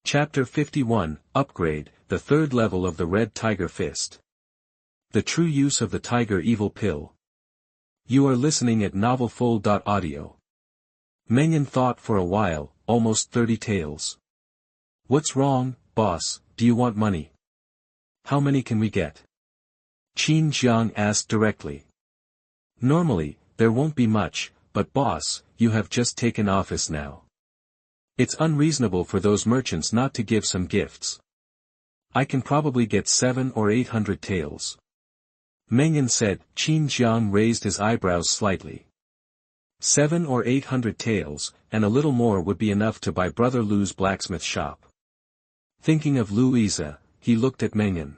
Chapter 51, Upgrade, the third level of the Red Tiger Fist. The true use of the Tiger Evil Pill. You are listening at Mtlnovel Audio. Mengyan thought for a while, almost 30 taels. What's wrong, boss, do you want money? How many can we get? Qin Jiang asked directly. Normally, there won't be much, but boss, you have just taken office now. It's unreasonable for those merchants not to give some gifts. I can probably get 700 or 800 taels. Mengyan said. Qin Jiang raised his eyebrows slightly. 700 or 800 taels, and a little more would be enough to buy Brother Lu's blacksmith shop. Thinking of Louisa, he looked at Mengyan.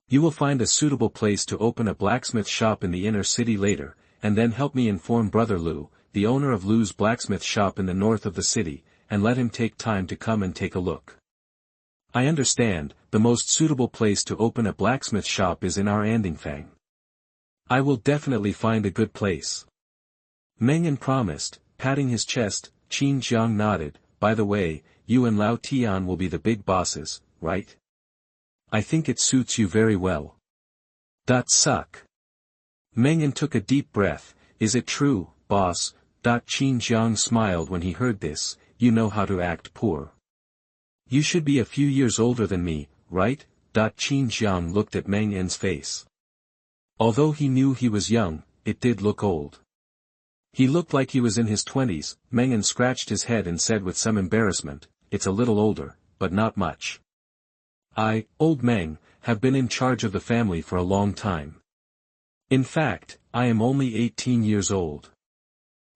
You will find a suitable place to open a blacksmith shop in the inner city later, and then help me inform Brother Lu, the owner of Lu's blacksmith shop in the north of the city, and let him take time to come and take a look. I understand, the most suitable place to open a blacksmith shop is in our Andingfang. I will definitely find a good place. Mengyan promised, patting his chest. Qin Jiang nodded. By the way, you and Lao Tian will be the big bosses, right? I think it suits you very well. Suck. Mengyan took a deep breath. Is it true, boss? Qin Jiang smiled when he heard this. You know how to act poor. You should be a few years older than me, right? Qin Jiang looked at Mengyan's face. Although he knew he was young, it did look old. He looked like he was in his 20s. Mengyan scratched his head and said with some embarrassment, it's a little older, but not much. I, old Meng, have been in charge of the family for a long time. In fact, I am only 18 years old.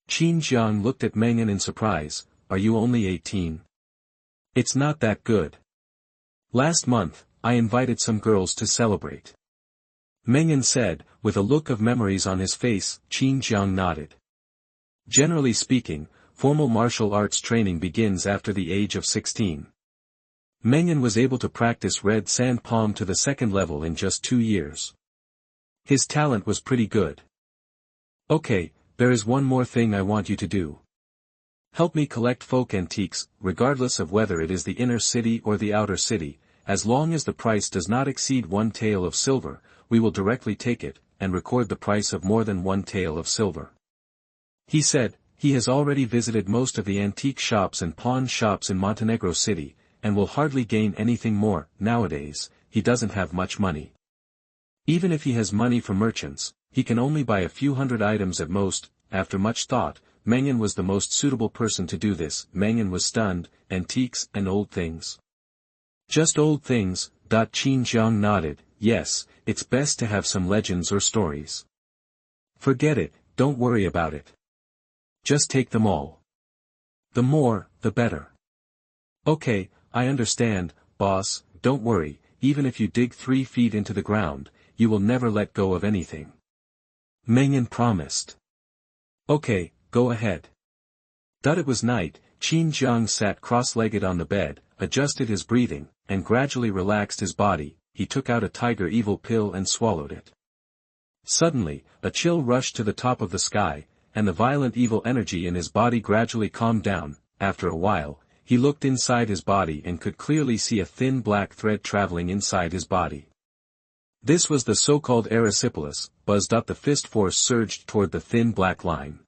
Qin Jiang looked at Mengyan in surprise. Are you only 18? It's not that good. Last month, I invited some girls to celebrate. Mengyan said, with a look of memories on his face. Qin Jiang nodded. Generally speaking, formal martial arts training begins after the age of 16. Mengyan was able to practice red sand palm to the second level in just 2 years. His talent was pretty good. Okay, there is one more thing I want you to do. Help me collect folk antiques, regardless of whether it is the inner city or the outer city. As long as the price does not exceed 1 tael of silver, we will directly take it, and record the price of more than 1 tael of silver. He said, he has already visited most of the antique shops and pawn shops in Montenegro City, and will hardly gain anything more. Nowadays, he doesn't have much money. Even if he has money from merchants, he can only buy a few hundred items at most. After much thought, Mengyan was the most suitable person to do this. Mengyan was stunned. Antiques and old things. Just old things. Qin Jiang nodded. Yes, it's best to have some legends or stories. Forget it, don't worry about it. Just take them all. The more, the better. Okay, I understand, boss, don't worry, even if you dig 3 feet into the ground, you will never let go of anything. Mengyan promised. Okay, go ahead. It was night. Qin Jiang sat cross-legged on the bed, adjusted his breathing, and gradually relaxed his body. He took out a Tiger Evil Pill and swallowed it. Suddenly, a chill rushed to the top of the sky, and the violent evil energy in his body gradually calmed down. After a while, he looked inside his body and could clearly see a thin black thread traveling inside his body. This was the so-called erysipelas. Buzzed up, the fist force surged toward the thin black line.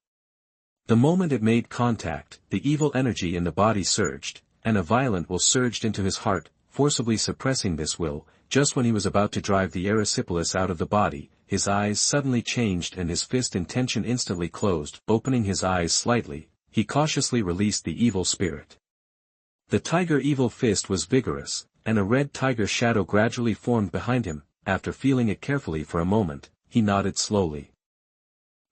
The moment it made contact, the evil energy in the body surged, and a violent will surged into his heart, forcibly suppressing this will. Just when he was about to drive the erysipelas out of the body, his eyes suddenly changed and his fist intention instantly closed. Opening his eyes slightly, he cautiously released the evil spirit. The Tiger Evil Fist was vigorous, and a red tiger shadow gradually formed behind him. After feeling it carefully for a moment, he nodded slowly.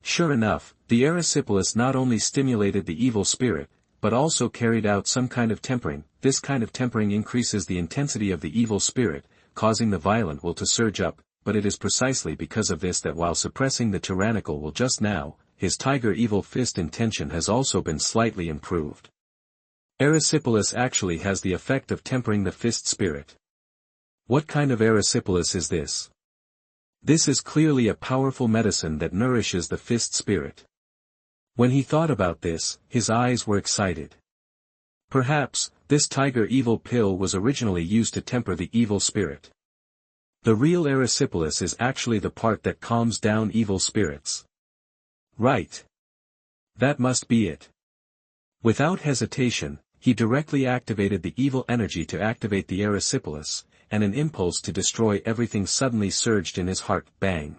Sure enough, the erysipelas not only stimulated the evil spirit, but also carried out some kind of tempering. This kind of tempering increases the intensity of the evil spirit, causing the violent will to surge up, but it is precisely because of this that while suppressing the tyrannical will just now, his Tiger Evil Fist intention has also been slightly improved. Erysipelas actually has the effect of tempering the fist spirit. What kind of erysipelas is this? This is clearly a powerful medicine that nourishes the fist spirit. When he thought about this, his eyes were excited. Perhaps, this tiger evil pill was originally used to temper the evil spirit. The real erysipelas is actually the part that calms down evil spirits. Right. That must be it. Without hesitation, he directly activated the evil energy to activate the erysipelas, and an impulse to destroy everything suddenly surged in his heart. Bang.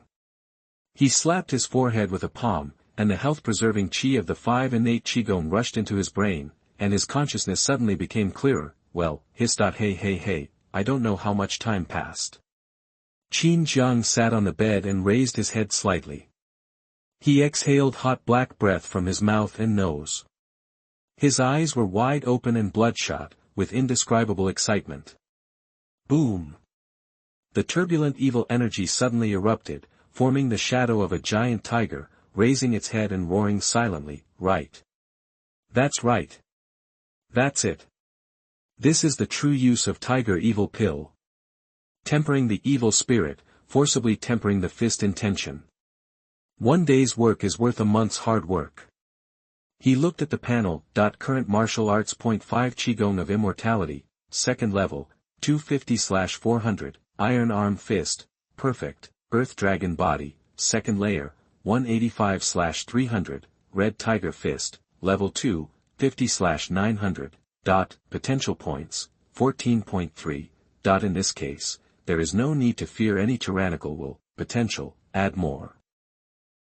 He slapped his forehead with a palm, and the health-preserving chi of the 5 innate qigong rushed into his brain, and his consciousness suddenly became clearer. Well, hey, I don't know how much time passed. Qin Jiang sat on the bed and raised his head slightly. He exhaled hot black breath from his mouth and nose. His eyes were wide open and bloodshot, with indescribable excitement. Boom! The turbulent evil energy suddenly erupted, forming the shadow of a giant tiger, raising its head and roaring silently. Right. That's right. That's it. This is the true use of tiger evil pill. Tempering the evil spirit, forcibly tempering the fist intention. One day's work is worth a month's hard work. He looked at the panel. Current martial arts. 5 Qigong of Immortality, second level, 250/400, Iron Arm Fist, perfect, Earth Dragon Body, second layer, 185/300, Red Tiger Fist, level 2, 50/900. Potential points, 14.3. In this case, there is no need to fear any tyrannical will. Potential, add more.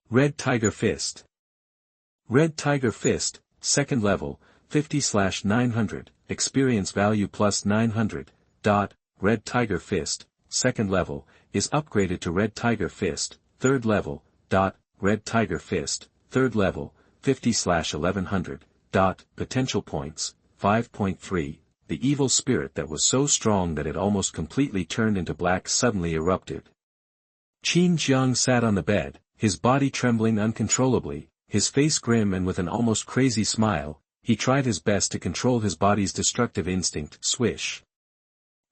Red Tiger Fist. Red Tiger Fist, second level, 50/900, experience value plus 900. Red Tiger Fist, second level, is upgraded to Red Tiger Fist, third level. Red Tiger Fist, third level, 50/1100. Potential points, 5.3. The evil spirit that was so strong that it almost completely turned into black suddenly erupted. Qin Jiang sat on the bed, his body trembling uncontrollably, his face grim and with an almost crazy smile. He tried his best to control his body's destructive instinct. Swish.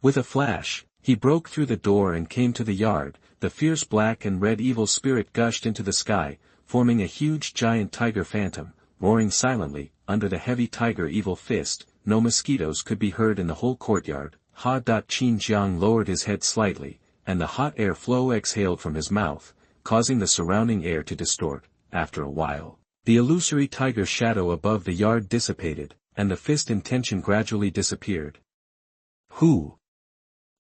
With a flash, he broke through the door and came to the yard. The fierce black and red evil spirit gushed into the sky, forming a huge giant tiger phantom, roaring silently. Under the heavy tiger evil fist, no mosquitoes could be heard in the whole courtyard. Qin Jiang lowered his head slightly, and the hot air flow exhaled from his mouth, causing the surrounding air to distort. After a while, the illusory tiger shadow above the yard dissipated, and the fist intention gradually disappeared. Who?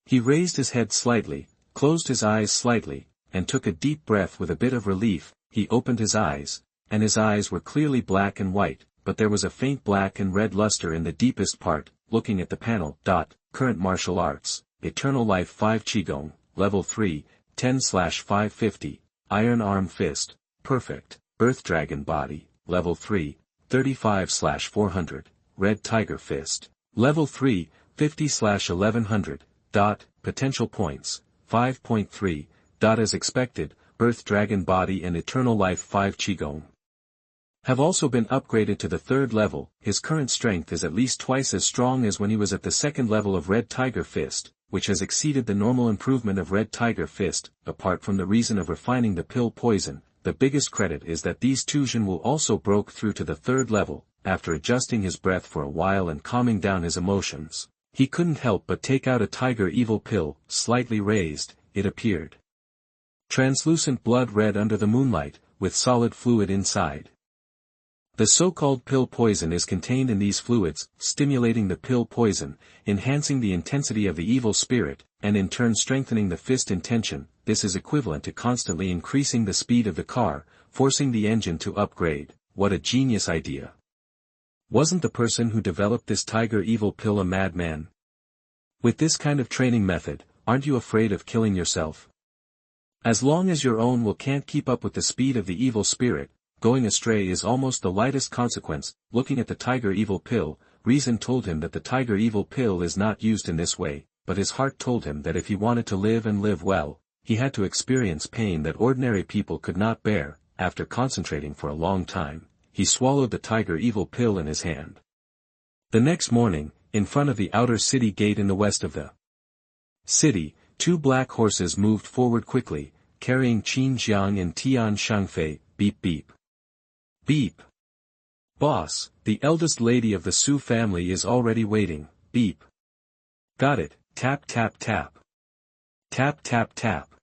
He raised his head slightly, closed his eyes slightly, and took a deep breath with a bit of relief. He opened his eyes, and his eyes were clearly black and white, but there was a faint black and red luster in the deepest part. Looking at the panel. Current martial arts, Eternal Life 5 Qigong, level 3, 10/550, Iron Arm Fist, perfect, Earth Dragon Body, level 3, 35/400, Red Tiger Fist, level 3, 50/1100. Potential points, 5.3. As expected, Earth Dragon Body and Eternal Life 5 Qigong have also been upgraded to the third level. His current strength is at least twice as strong as when he was at the second level of Red Tiger Fist, which has exceeded the normal improvement of Red Tiger Fist. Apart from the reason of refining the pill poison, the biggest credit is that these Tuzhen will also broke through to the third level. After adjusting his breath for a while and calming down his emotions, he couldn't help but take out a tiger evil pill. Slightly raised, it appeared translucent blood red under the moonlight, with solid fluid inside. The so-called pill poison is contained in these fluids, stimulating the pill poison, enhancing the intensity of the evil spirit, and in turn strengthening the fist intention. This is equivalent to constantly increasing the speed of the car, forcing the engine to upgrade. What a genius idea. Wasn't the person who developed this tiger evil pill a madman? With this kind of training method, aren't you afraid of killing yourself? As long as your own will can't keep up with the speed of the evil spirit, going astray is almost the lightest consequence. Looking at the tiger evil pill, reason told him that the tiger evil pill is not used in this way, but his heart told him that if he wanted to live and live well, he had to experience pain that ordinary people could not bear. After concentrating for a long time, he swallowed the tiger evil pill in his hand. The next morning, in front of the outer city gate in the west of the city, 2 black horses moved forward quickly, carrying Qin Jiang and Tian Shangfei. Beep beep. Beep. Boss, the eldest lady of the Su family is already waiting. beep. Got it, tap tap tap. Tap tap tap.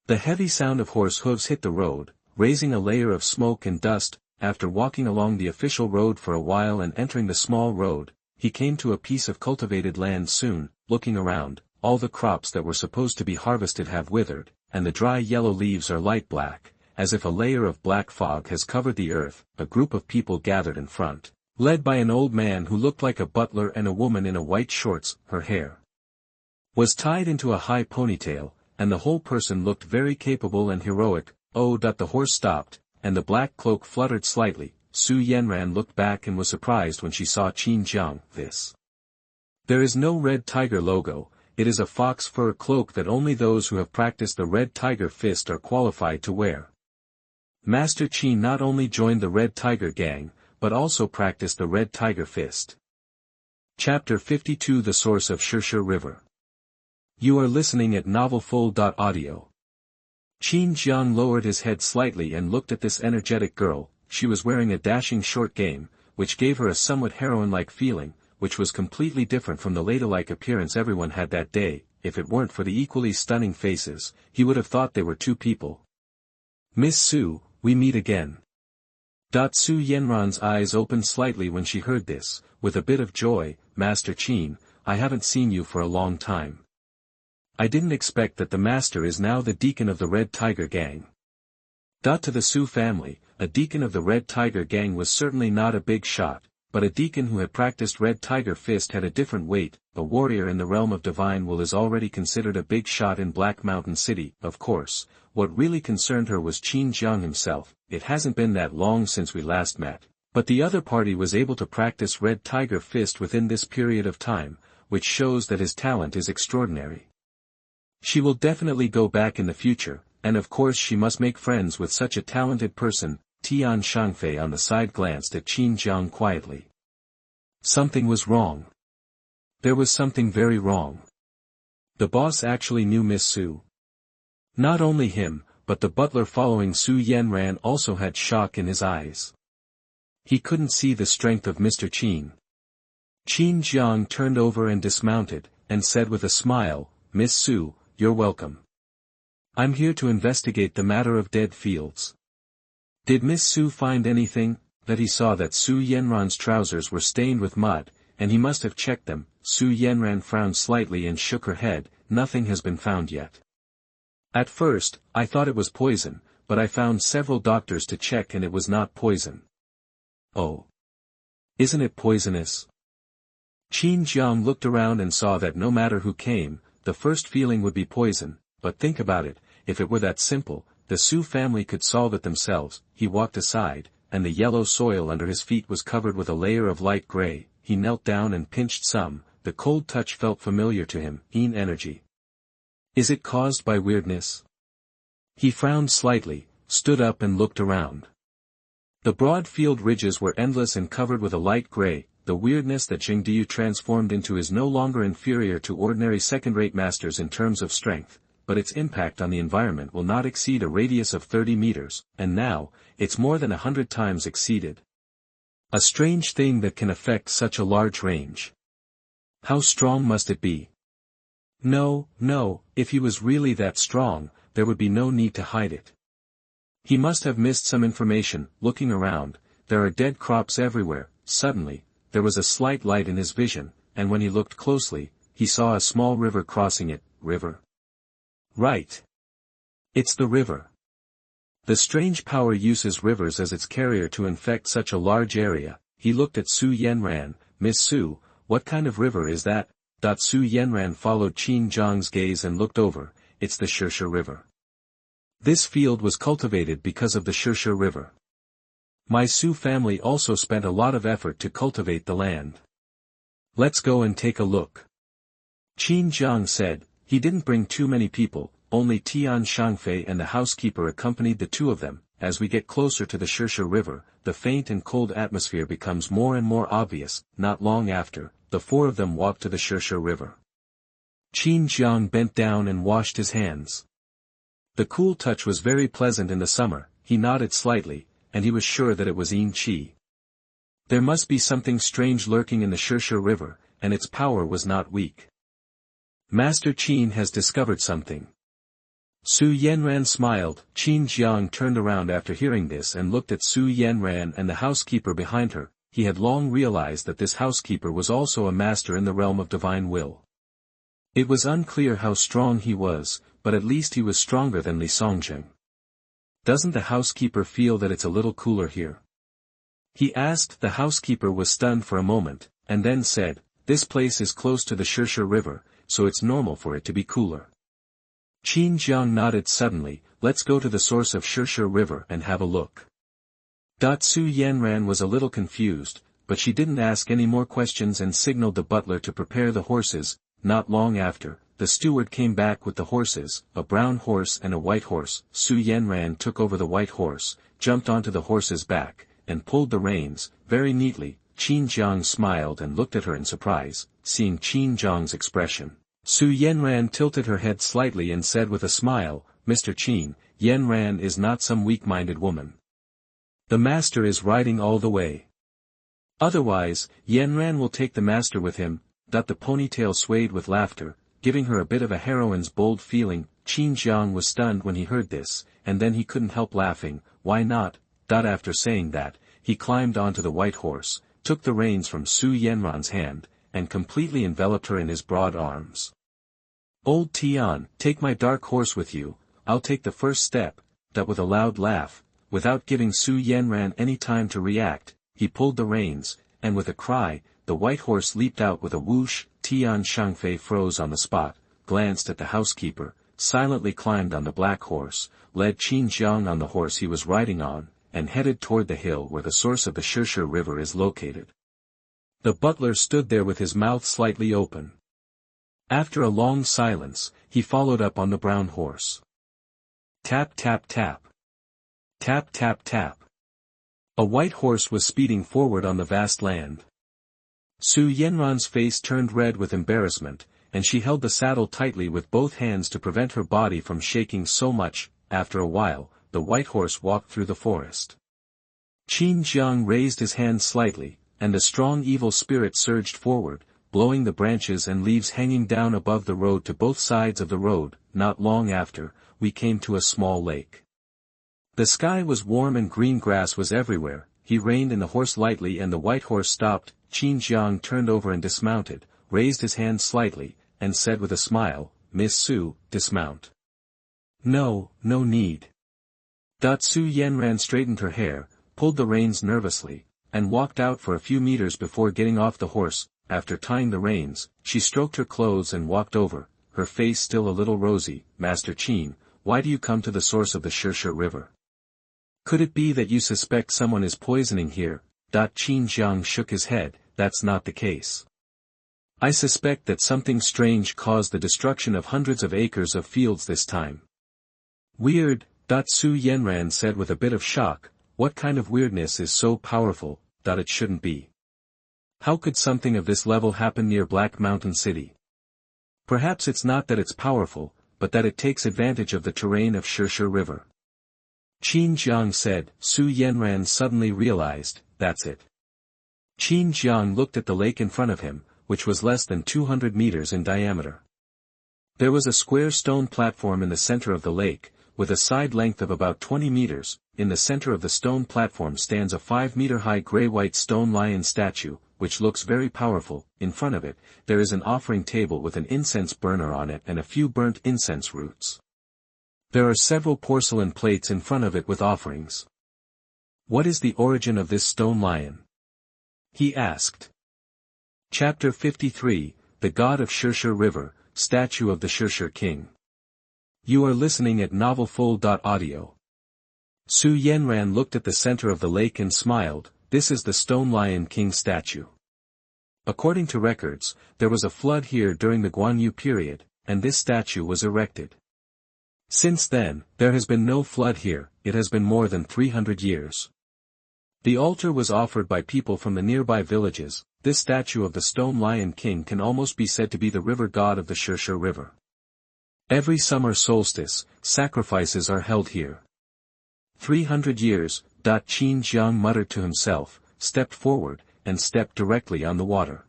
The heavy sound of horse hooves hit the road, raising a layer of smoke and dust. After walking along the official road for a while and entering the small road, he came to a piece of cultivated land soon. Looking around, all the crops that were supposed to be harvested have withered, and the dry yellow leaves are light black, as if a layer of black fog has covered the earth. A group of people gathered in front, led by an old man who looked like a butler and a woman in a white shorts. Her hair was tied into a high ponytail, and the whole person looked very capable and heroic. Oh! The horse stopped, and the black cloak fluttered slightly. Su Yanran looked back and was surprised when she saw Qin Jiang. There is no red tiger logo. It is a fox fur cloak that only those who have practiced the red tiger fist are qualified to wear. Master Qin not only joined the red tiger gang, but also practiced the red tiger fist. Chapter 52 The Source of Xiu'er River. You are listening at novelfull.audio. Qin Jiang lowered his head slightly and looked at this energetic girl. She was wearing a dashing short game, which gave her a somewhat heroine-like feeling, which was completely different from the ladylike appearance everyone had that day. If it weren't for the equally stunning faces, he would have thought they were two people. Miss Su, we meet again. Su Yanran's eyes opened slightly when she heard this, with a bit of joy. Master Qin, I haven't seen you for a long time. I didn't expect that the master is now the deacon of the Red Tiger Gang. To the Su family, a deacon of the Red Tiger Gang was certainly not a big shot, but a deacon who had practiced Red Tiger Fist had a different weight. A warrior in the realm of divine will is already considered a big shot in Black Mountain City. Of course, what really concerned her was Qin Jiang himself. It hasn't been that long since we last met, but the other party was able to practice Red Tiger Fist within this period of time, which shows that his talent is extraordinary. She will definitely go back in the future, and of course she must make friends with such a talented person. Tian Shangfei on the side glanced at Qin Jiang quietly. Something was wrong. There was something very wrong. The boss actually knew Miss Su. Not only him, but the butler following Su Yanran also had shock in his eyes. He couldn't see the strength of Mr. Qin. Qin Jiang turned over and dismounted, and said with a smile, Miss Su, you're welcome. I'm here to investigate the matter of dead fields. Did Miss Su find anything? That he saw that Su Yanran's trousers were stained with mud, and he must have checked them. Su Yanran frowned slightly and shook her head. Nothing has been found yet. At first, I thought it was poison, but I found several doctors to check and it was not poison. Oh. Isn't it poisonous? Qin Jiang looked around and saw that no matter who came, the first feeling would be poison. But think about it, if it were that simple, the Su family could solve it themselves. He walked aside, and the yellow soil under his feet was covered with a layer of light gray. He knelt down and pinched some. The cold touch felt familiar to him. Energy. Is it caused by weirdness? He frowned slightly, stood up and looked around. The broad field ridges were endless and covered with a light gray. The weirdness that Jingdiyu transformed into is no longer inferior to ordinary second-rate masters in terms of strength, but its impact on the environment will not exceed a radius of 30 meters, and now, it's more than 100 times exceeded. A strange thing that can affect such a large range. How strong must it be? No, if he was really that strong, there would be no need to hide it. He must have missed some information. Looking around, there are dead crops everywhere. Suddenly, there was a slight light in his vision, and when he looked closely, he saw a small river crossing it. River? Right. It's the river. The strange power uses rivers as its carrier to infect such a large area. He looked at Su Yanran. Miss Su, what kind of river is that? Su Yanran followed Qin Jiang's gaze and looked over. It's the Xiu'er River. This field was cultivated because of the Xiu'er River. My Su family also spent a lot of effort to cultivate the land. Let's go and take a look. Qin Jiang said. He didn't bring too many people, only Tian Shangfei and the housekeeper accompanied the two of them. As we get closer to the Xiu'er River, the faint and cold atmosphere becomes more and more obvious. Not long after, the four of them walked to the Xiu'er River. Qin Jiang bent down and washed his hands. The cool touch was very pleasant in the summer. He nodded slightly, and he was sure that it was Yin Qi. There must be something strange lurking in the Xiu'er River, and its power was not weak. Master Qin has discovered something. Su Yanran smiled. Qin Jiang turned around after hearing this and looked at Su Yanran and the housekeeper behind her. He had long realized that this housekeeper was also a master in the realm of divine will. It was unclear how strong he was, but at least he was stronger than Li Songjing. Doesn't the housekeeper feel that it's a little cooler here? He asked. The housekeeper was stunned for a moment, and then said, this place is close to the Xiu'er river, so it's normal for it to be cooler. Qin Jiang nodded suddenly. Let's go to the source of Xiu'er river and have a look. Su Yanran was a little confused, but she didn't ask any more questions and signaled the butler to prepare the horses. Not long after, the steward came back with the horses, a brown horse and a white horse. Su Yanran took over the white horse, jumped onto the horse's back, and pulled the reins, very neatly. Qin Jiang smiled and looked at her in surprise, seeing Qin Jiang's expression. Su Yanran tilted her head slightly and said with a smile, Mr. Qin, Yanran is not some weak-minded woman. The master is riding all the way. Otherwise, Yanran will take the master with him. The ponytail swayed with laughter, giving her a bit of a heroine's bold feeling. Qin Jiang was stunned when he heard this, and then he couldn't help laughing. Why not? After saying that, he climbed onto the white horse, took the reins from Su Yanran's hand, and completely enveloped her in his broad arms. Old Tian, take my dark horse with you, I'll take the first step. With a loud laugh, without giving Su Yanran any time to react, he pulled the reins, and with a cry, the white horse leaped out with a whoosh. Tian Shangfei froze on the spot, glanced at the housekeeper, silently climbed on the black horse, led Qin Jiang on the horse he was riding on, and headed toward the hill where the source of the Xiu'er river is located. The butler stood there with his mouth slightly open. After a long silence, he followed up on the brown horse. Tap tap tap. Tap tap tap. A white horse was speeding forward on the vast land. Su Yanran's face turned red with embarrassment, and she held the saddle tightly with both hands to prevent her body from shaking so much. After a while, the white horse walked through the forest. Qin Jiang raised his hand slightly, and a strong evil spirit surged forward, blowing the branches and leaves hanging down above the road to both sides of the road. Not long after, we came to a small lake. The sky was warm and green grass was everywhere. He reined in the horse lightly and the white horse stopped. Qin Jiang turned over and dismounted, raised his hand slightly, and said with a smile, Miss Su, dismount. No need. Su Yanran straightened her hair, pulled the reins nervously, and walked out for a few meters before getting off the horse. After tying the reins, she stroked her clothes and walked over, her face still a little rosy. Master Qin, why do you come to the source of the Xiu'er river? Could it be that you suspect someone is poisoning here? Qin Jiang shook his head. That's not the case. I suspect that something strange caused the destruction of hundreds of acres of fields this time. Weird, Su Yanran said with a bit of shock. What kind of weirdness is so powerful? It shouldn't be. How could something of this level happen near Black Mountain City? Perhaps it's not that it's powerful, but that it takes advantage of the terrain of Xiu'er river. Qin Jiang said. Su Yanran suddenly realized, that's it. Qin Jiang looked at the lake in front of him, which was less than 200 meters in diameter. There was a square stone platform in the center of the lake, with a side length of about 20 meters. In the center of the stone platform stands a 5-meter-high gray-white stone lion statue, which looks very powerful. In front of it, there is an offering table with an incense burner on it and a few burnt incense roots. There are several porcelain plates in front of it with offerings. What is the origin of this stone lion? He asked. Chapter 53, The God of Xiu'er River, Statue of the Xiu'er King. You are listening at novelfull.audio. Su Yanran looked at the center of the lake and smiled. This is the Stone Lion King statue. According to records, there was a flood here during the Guanyu period, and this statue was erected. Since then, there has been no flood here. It has been more than 300 years. The altar was offered by people from the nearby villages. This statue of the Stone Lion King can almost be said to be the river god of the Xiu'er river. Every summer solstice, sacrifices are held here. 300 years, Qin Jiang muttered to himself, stepped forward, and stepped directly on the water.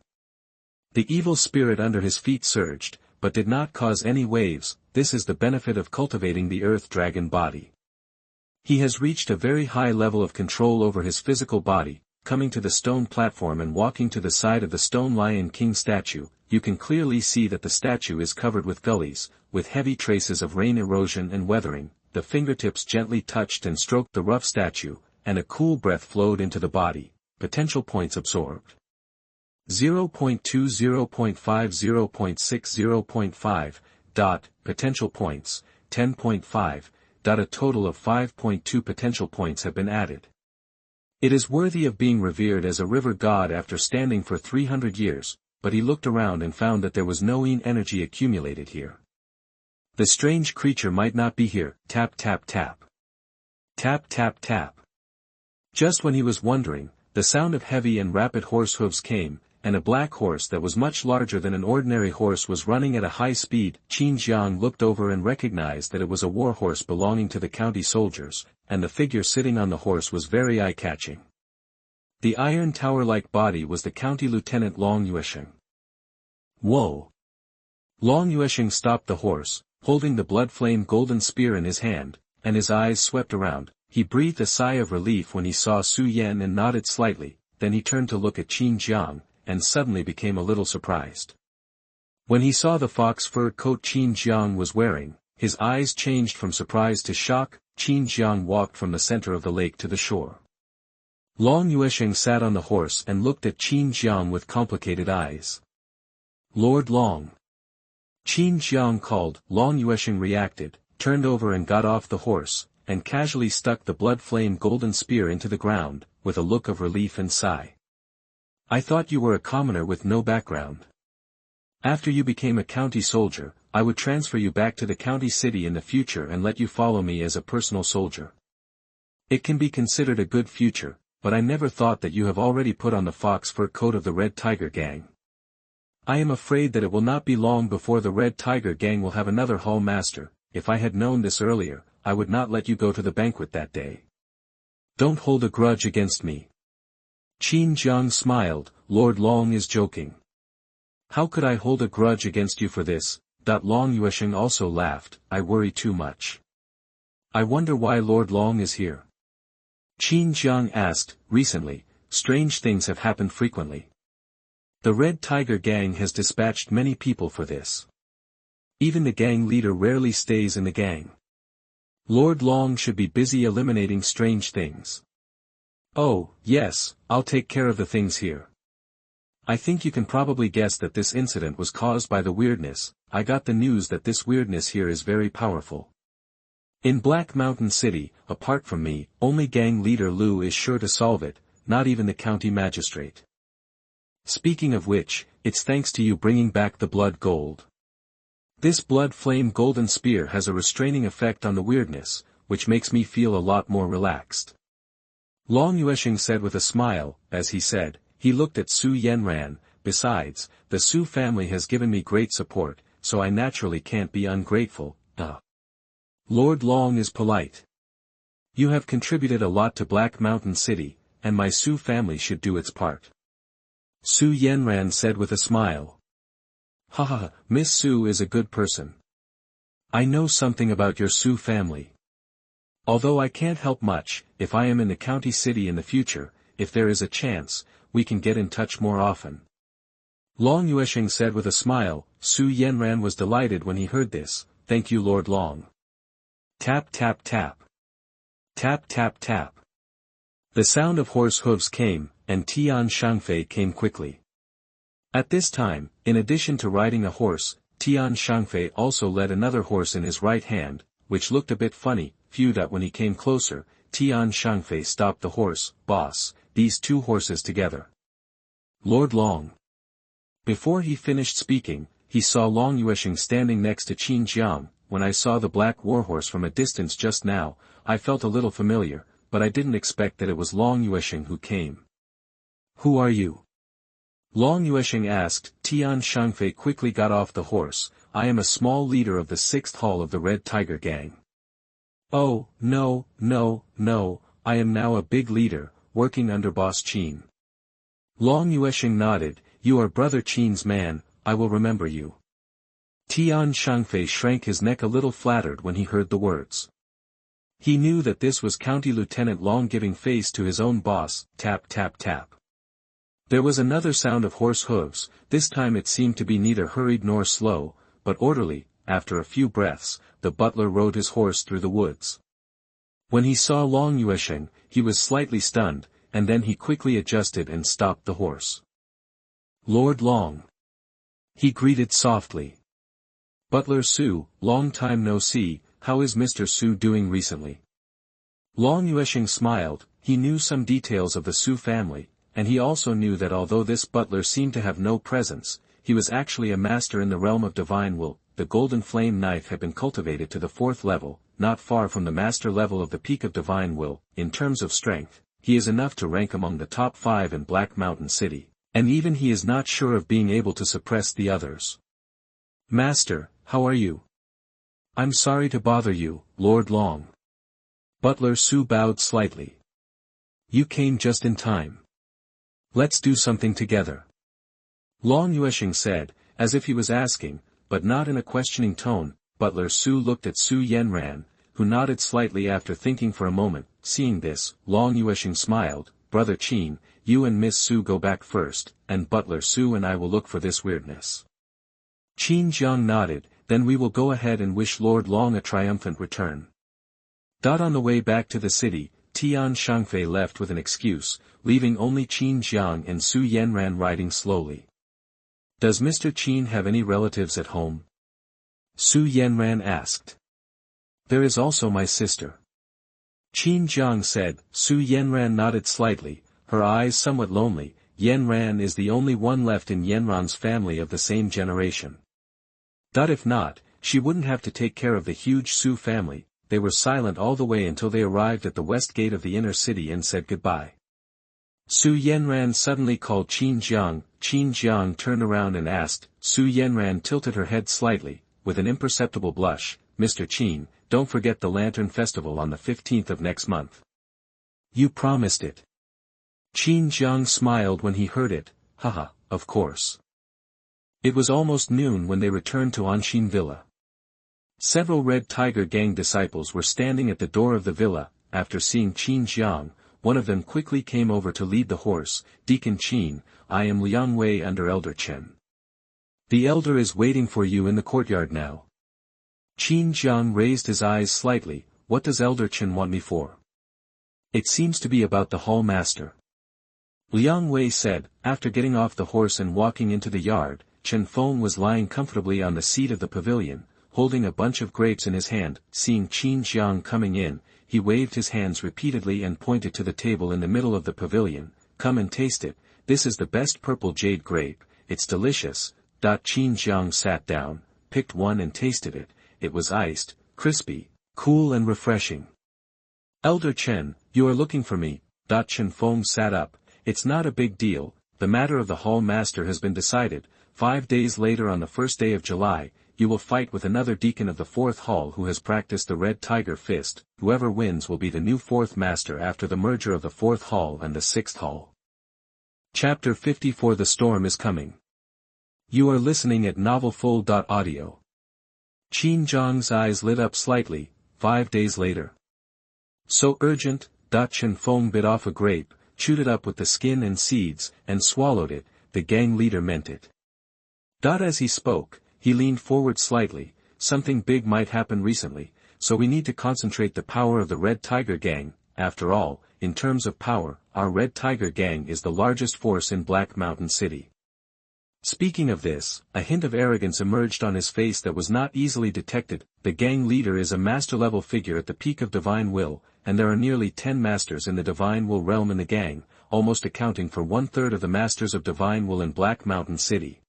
The evil spirit under his feet surged, but did not cause any waves. This is the benefit of cultivating the earth dragon body. He has reached a very high level of control over his physical body. Coming to the stone platform and walking to the side of the stone lion king statue, you can clearly see that the statue is covered with gullies, with heavy traces of rain erosion and weathering. The fingertips gently touched and stroked the rough statue, and a cool breath flowed into the body. Potential points absorbed. 0.2 0.5 0.6 0.5. Potential points, 10.5. A total of 5.2 potential points have been added. It is worthy of being revered as a river god after standing for 300 years, but he looked around and found that there was no Yin energy accumulated here. The strange creature might not be here. Tap tap tap. Tap tap tap. Just when he was wondering, the sound of heavy and rapid horse hooves came, and a black horse that was much larger than an ordinary horse was running at a high speed. Qin Jiang looked over and recognized that it was a war horse belonging to the county soldiers, and the figure sitting on the horse was very eye-catching. The iron tower-like body was the county lieutenant Long Yuesheng. Whoa! Long Yuesheng stopped the horse, holding the blood-flamed golden spear in his hand, and his eyes swept around. He breathed a sigh of relief when he saw Su Yan and nodded slightly. Then he turned to look at Qin Jiang, and suddenly became a little surprised. When he saw the fox fur coat Qin Jiang was wearing, his eyes changed from surprise to shock. Qin Jiang walked from the center of the lake to the shore. Long Yuesheng sat on the horse and looked at Qin Jiang with complicated eyes. Lord Long. Qin Jiang called. Long Yuesheng reacted, turned over and got off the horse, and casually stuck the blood-flamed golden spear into the ground, with a look of relief and sigh. I thought you were a commoner with no background. After you became a county soldier, I would transfer you back to the county city in the future and let you follow me as a personal soldier. It can be considered a good future, but I never thought that you have already put on the fox fur coat of the Red Tiger Gang. I am afraid that it will not be long before the Red Tiger Gang will have another hall master. If I had known this earlier, I would not let you go to the banquet that day. Don't hold a grudge against me. Qin Jiang smiled. Lord Long is joking. How could I hold a grudge against you for this? Long Yuesheng also laughed. I worry too much. I wonder why Lord Long is here. Qin Jiang asked. Recently, strange things have happened frequently. The Red Tiger Gang has dispatched many people for this. Even the gang leader rarely stays in the gang. Lord Long should be busy eliminating strange things. Oh, yes, I'll take care of the things here. I think you can probably guess that this incident was caused by the weirdness. I got the news that this weirdness here is very powerful. In Black Mountain City, apart from me, only gang leader Lu is sure to solve it, not even the county magistrate. Speaking of which, it's thanks to you bringing back the blood gold. This blood-flame golden spear has a restraining effect on the weirdness, which makes me feel a lot more relaxed. Long Yuesheng said with a smile. As he said, he looked at Su Yanran. Besides, the Su family has given me great support, so I naturally can't be ungrateful. Lord Long is polite. You have contributed a lot to Black Mountain City, and my Su family should do its part. Su Yanran said with a smile. Haha, Miss Su is a good person. I know something about your Su family. Although I can't help much, if I am in the county city in the future, if there is a chance, we can get in touch more often. Long Yuesheng said with a smile. Su Yanran was delighted when he heard this. Thank you Lord Long. Tap tap tap. Tap tap tap. The sound of horse hooves came, and Tian Shangfei came quickly. At this time, in addition to riding a horse, Tian Shangfei also led another horse in his right hand, which looked a bit funny. When he came closer, Tian Shangfei stopped the horse. Boss, these two horses together. Lord Long. Before he finished speaking, he saw Long Yuesheng standing next to Qin Jiang. When I saw the black warhorse from a distance just now, I felt a little familiar, but I didn't expect that it was Long Yuesheng who came. Who are you? Long Yuesheng asked. Tian Shangfei quickly got off the horse. I am a small leader of the 6th Hall of the Red Tiger Gang. Oh, no, I am now a big leader, working under Boss Qin. Long Yuesheng nodded. you are Brother Qin's man, I will remember you. Tian Shangfei shrank his neck a little flattered when he heard the words. He knew that this was County Lieutenant Long giving face to his own boss, tap tap tap. There was another sound of horse hooves, this time it seemed to be neither hurried nor slow, but orderly. After a few breaths, the butler rode his horse through the woods. When he saw Long Yuesheng, he was slightly stunned, and then he quickly adjusted and stopped the horse. Lord Long. He greeted softly. Butler Su, long time no see, how is Mr. Su doing recently? Long Yuesheng smiled. He knew some details of the Su family, and he also knew that although this butler seemed to have no presence, he was actually a master in the realm of divine will. The golden flame knife had been cultivated to the 4th level, not far from the master level of the peak of divine will. In terms of strength, he is enough to rank among the top 5 in Black Mountain City, and even he is not sure of being able to suppress the others. Master, how are you? I'm sorry to bother you, Lord Long. Butler Su bowed slightly. You came just in time. Let's do something together. Long Yuesheng said, as if he was asking, but not in a questioning tone. Butler Su looked at Su Yenran, who nodded slightly after thinking for a moment. Seeing this, Long Yuesheng smiled. Brother Qin, you and Miss Su go back first, and Butler Su and I will look for this weirdness. Qin Jiang nodded. Then we will go ahead and wish Lord Long a triumphant return. On the way back to the city, Tian Shangfei left with an excuse, leaving only Qin Jiang and Su Yenran riding slowly. Does Mr. Qin have any relatives at home? Su Yenran asked. There is also my sister. Qin Jiang said. Su Yenran nodded slightly, her eyes somewhat lonely. Yenran is the only one left in Yenran's family of the same generation. If not, she wouldn't have to take care of the huge Su family. They were silent all the way until they arrived at the west gate of the inner city and said goodbye. Su Yenran suddenly called Qin Jiang. Qin Jiang turned around and asked. Su Yenran tilted her head slightly, with an imperceptible blush. Mr. Qin, don't forget the Lantern Festival on the 15th of next month. You promised it. Qin Jiang smiled when he heard it. Haha, of course. It was almost noon when they returned to Anshin Villa. Several Red Tiger Gang disciples were standing at the door of the villa. After seeing Qin Jiang, one of them quickly came over to lead the horse. Deacon Qin, I am Liang Wei under Elder Chen. The elder is waiting for you in the courtyard now. Qin Jiang raised his eyes slightly. What does Elder Chen want me for? It seems to be about the hall master. Liang Wei said. After getting off the horse and walking into the yard, Chen Feng was lying comfortably on the seat of the pavilion, holding a bunch of grapes in his hand. Seeing Qin Jiang coming in, he waved his hands repeatedly and pointed to the table in the middle of the pavilion. Come and taste it, this is the best purple jade grape, it's delicious. Qin Jiang sat down, picked one and tasted it. It was iced, crispy, cool and refreshing. Elder Chen, you are looking for me. Chen Feng sat up. It's not a big deal, the matter of the hall master has been decided. 5 days later on the 1st day of July, you will fight with another deacon of the 4th hall who has practiced the Red Tiger Fist. Whoever wins will be the new 4th master after the merger of the 4th hall and the 6th hall. Chapter 54. The Storm is Coming. You are listening at novelfull.audio. Qin Jiang's eyes lit up slightly. 5 days later. So urgent. Chen Feng bit off a grape, chewed it up with the skin and seeds, and swallowed it. The gang leader meant it. As he spoke, he leaned forward slightly. Something big might happen recently, so we need to concentrate the power of the Red Tiger Gang. After all, in terms of power, our Red Tiger Gang is the largest force in Black Mountain City. Speaking of this, a hint of arrogance emerged on his face that was not easily detected. The gang leader is a master-level figure at the peak of Divine Will, and there are nearly 10 masters in the Divine Will realm in the gang, almost accounting for 1/3 of the masters of Divine Will in Black Mountain City.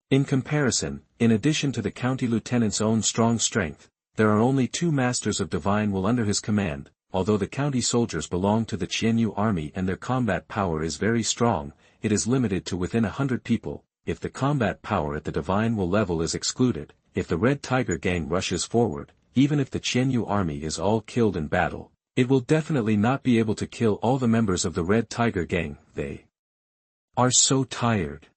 In comparison, in addition to the county lieutenant's own strong strength, there are only 2 masters of Divine Will under his command. Although the county soldiers belong to the Qianyu army and their combat power is very strong, it is limited to within 100 people. If the combat power at the Divine Will level is excluded, if the Red Tiger Gang rushes forward, even if the Qianyu army is all killed in battle, it will definitely not be able to kill all the members of the Red Tiger Gang. They are so tired.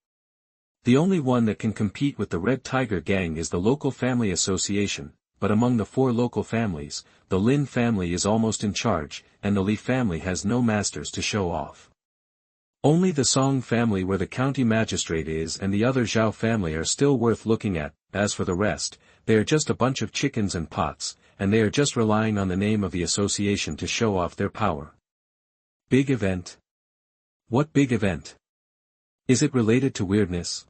The only one that can compete with the Red Tiger gang is the local family association, but among the 4 local families, the Lin family is almost in charge, and the Li family has no masters to show off. Only the Song family where the county magistrate is and the other Zhao family are still worth looking at. As for the rest, they are just a bunch of chickens and pots, and they are just relying on the name of the association to show off their power. Big event? What big event? Is it related to weirdness?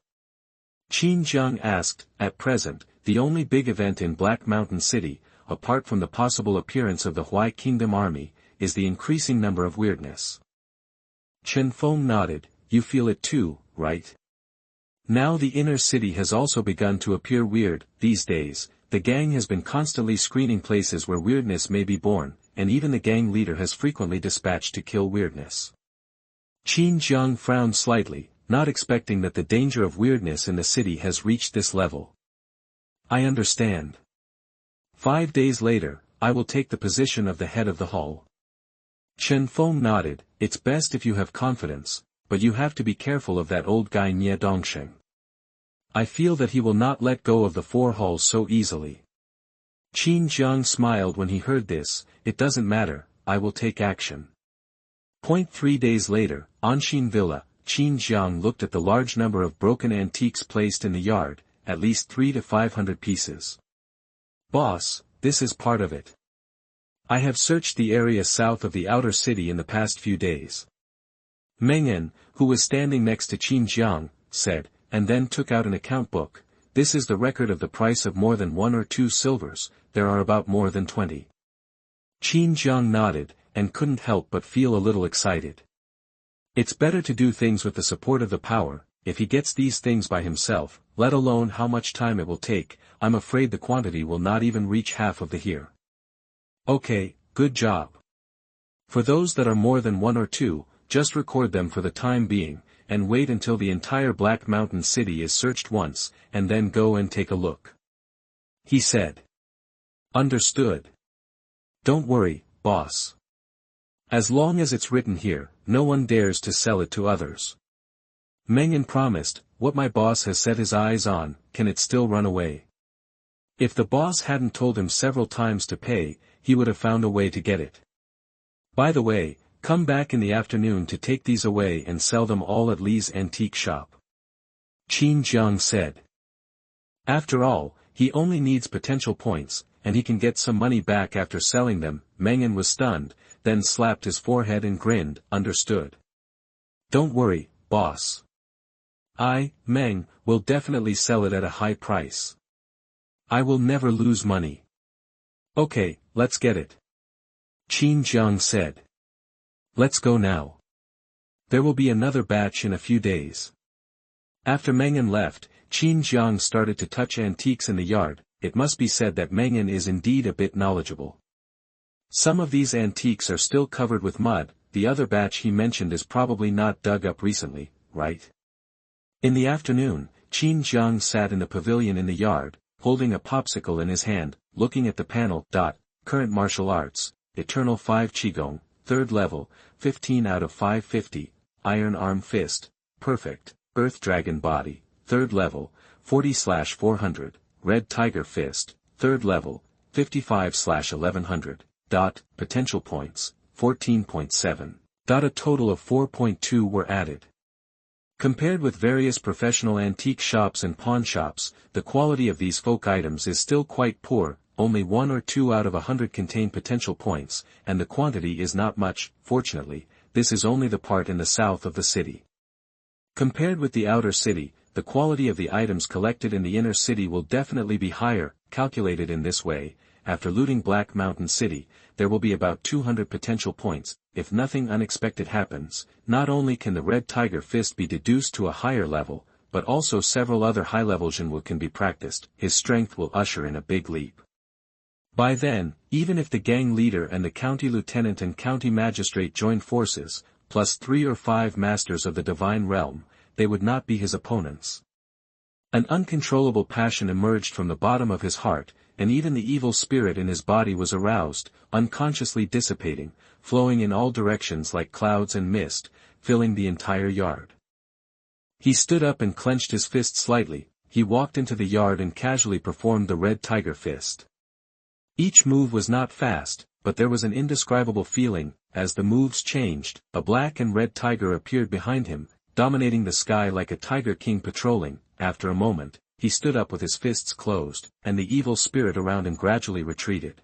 Qin Jiang asked. At present, the only big event in Black Mountain City, apart from the possible appearance of the Hui Kingdom army, is the increasing number of weirdness. Chaofeng nodded. You feel it too, right? Now the inner city has also begun to appear weird. These days, the gang has been constantly screening places where weirdness may be born, and even the gang leader has frequently dispatched to kill weirdness. Qin Jiang frowned slightly, not expecting that the danger of weirdness in the city has reached this level. I understand. 5 days later, I will take the position of the head of the hall. Chaofeng nodded. It's best if you have confidence, but you have to be careful of that old guy Nie Dongsheng. I feel that he will not let go of the 4 halls so easily. Qin Jiang smiled when he heard this. It doesn't matter, I will take action. 3 days later, Anshin Villa, Qin Jiang looked at the large number of broken antiques placed in the yard, at least 300 to 500 pieces. Boss, this is part of it. I have searched the area south of the outer city in the past few days. Mengen, who was standing next to Qin Jiang, said, and then took out an account book. This is the record of the price of more than 1 or 2 silvers, there are about more than 20. Qin Jiang nodded, and couldn't help but feel a little excited. It's better to do things with the support of the power. If he gets these things by himself, let alone how much time it will take, I'm afraid the quantity will not even reach half of the here. Okay, good job. For those that are more than 1 or 2, just record them for the time being, and wait until the entire Black Mountain City is searched once, and then go and take a look. He said. Understood. Don't worry, boss. As long as it's written here, no one dares to sell it to others. Mengen promised. What my boss has set his eyes on, can it still run away? If the boss hadn't told him several times to pay, he would have found a way to get it. By the way, come back in the afternoon to take these away and sell them all at Li's antique shop. Qin Jiang said. After all, he only needs potential points, and he can get some money back after selling them. Mengen was stunned, then slapped his forehead and grinned. Understood. Don't worry, boss. Meng, will definitely sell it at a high price. I will never lose money. Okay, let's get it. Qin Jiang said. Let's go now. There will be another batch in a few days. After Mengen left, Qin Jiang started to touch antiques in the yard. It must be said that Mengen is indeed a bit knowledgeable. Some of these antiques are still covered with mud, the other batch he mentioned is probably not dug up recently, right? In the afternoon, Qin Jiang sat in the pavilion in the yard, holding a popsicle in his hand, looking at the panel. Current martial arts, Eternal 5 Qigong, 3rd level, 15 out of 550, Iron Arm Fist, Perfect, Earth Dragon Body, 3rd level, 40/400, Red Tiger Fist, 3rd level, 55/1100. Potential points, 14.7. A total of 4.2 were added. Compared with various professional antique shops and pawn shops, the quality of these folk items is still quite poor. Only 1 or 2 out of 100 contain potential points, and the quantity is not much. Fortunately, this is only the part in the south of the city. Compared with the outer city, the quality of the items collected in the inner city will definitely be higher. Calculated in this way, after looting Black Mountain City, there will be about 200 potential points. If nothing unexpected happens, not only can the Red Tiger Fist be deduced to a higher level, but also several other high-level Jinwu can be practiced. His strength will usher in a big leap. By then, even if the gang leader and the county lieutenant and county magistrate join forces, plus 3 or 5 masters of the divine realm, they would not be his opponents. An uncontrollable passion emerged from the bottom of his heart, and even the evil spirit in his body was aroused, unconsciously dissipating, flowing in all directions like clouds and mist, filling the entire yard. He stood up and clenched his fist slightly. He walked into the yard and casually performed the red tiger fist. Each move was not fast, but there was an indescribable feeling. As the moves changed, a black and red tiger appeared behind him, dominating the sky like a tiger king patrolling. After a moment, he stood up with his fists closed, and the evil spirit around him gradually retreated.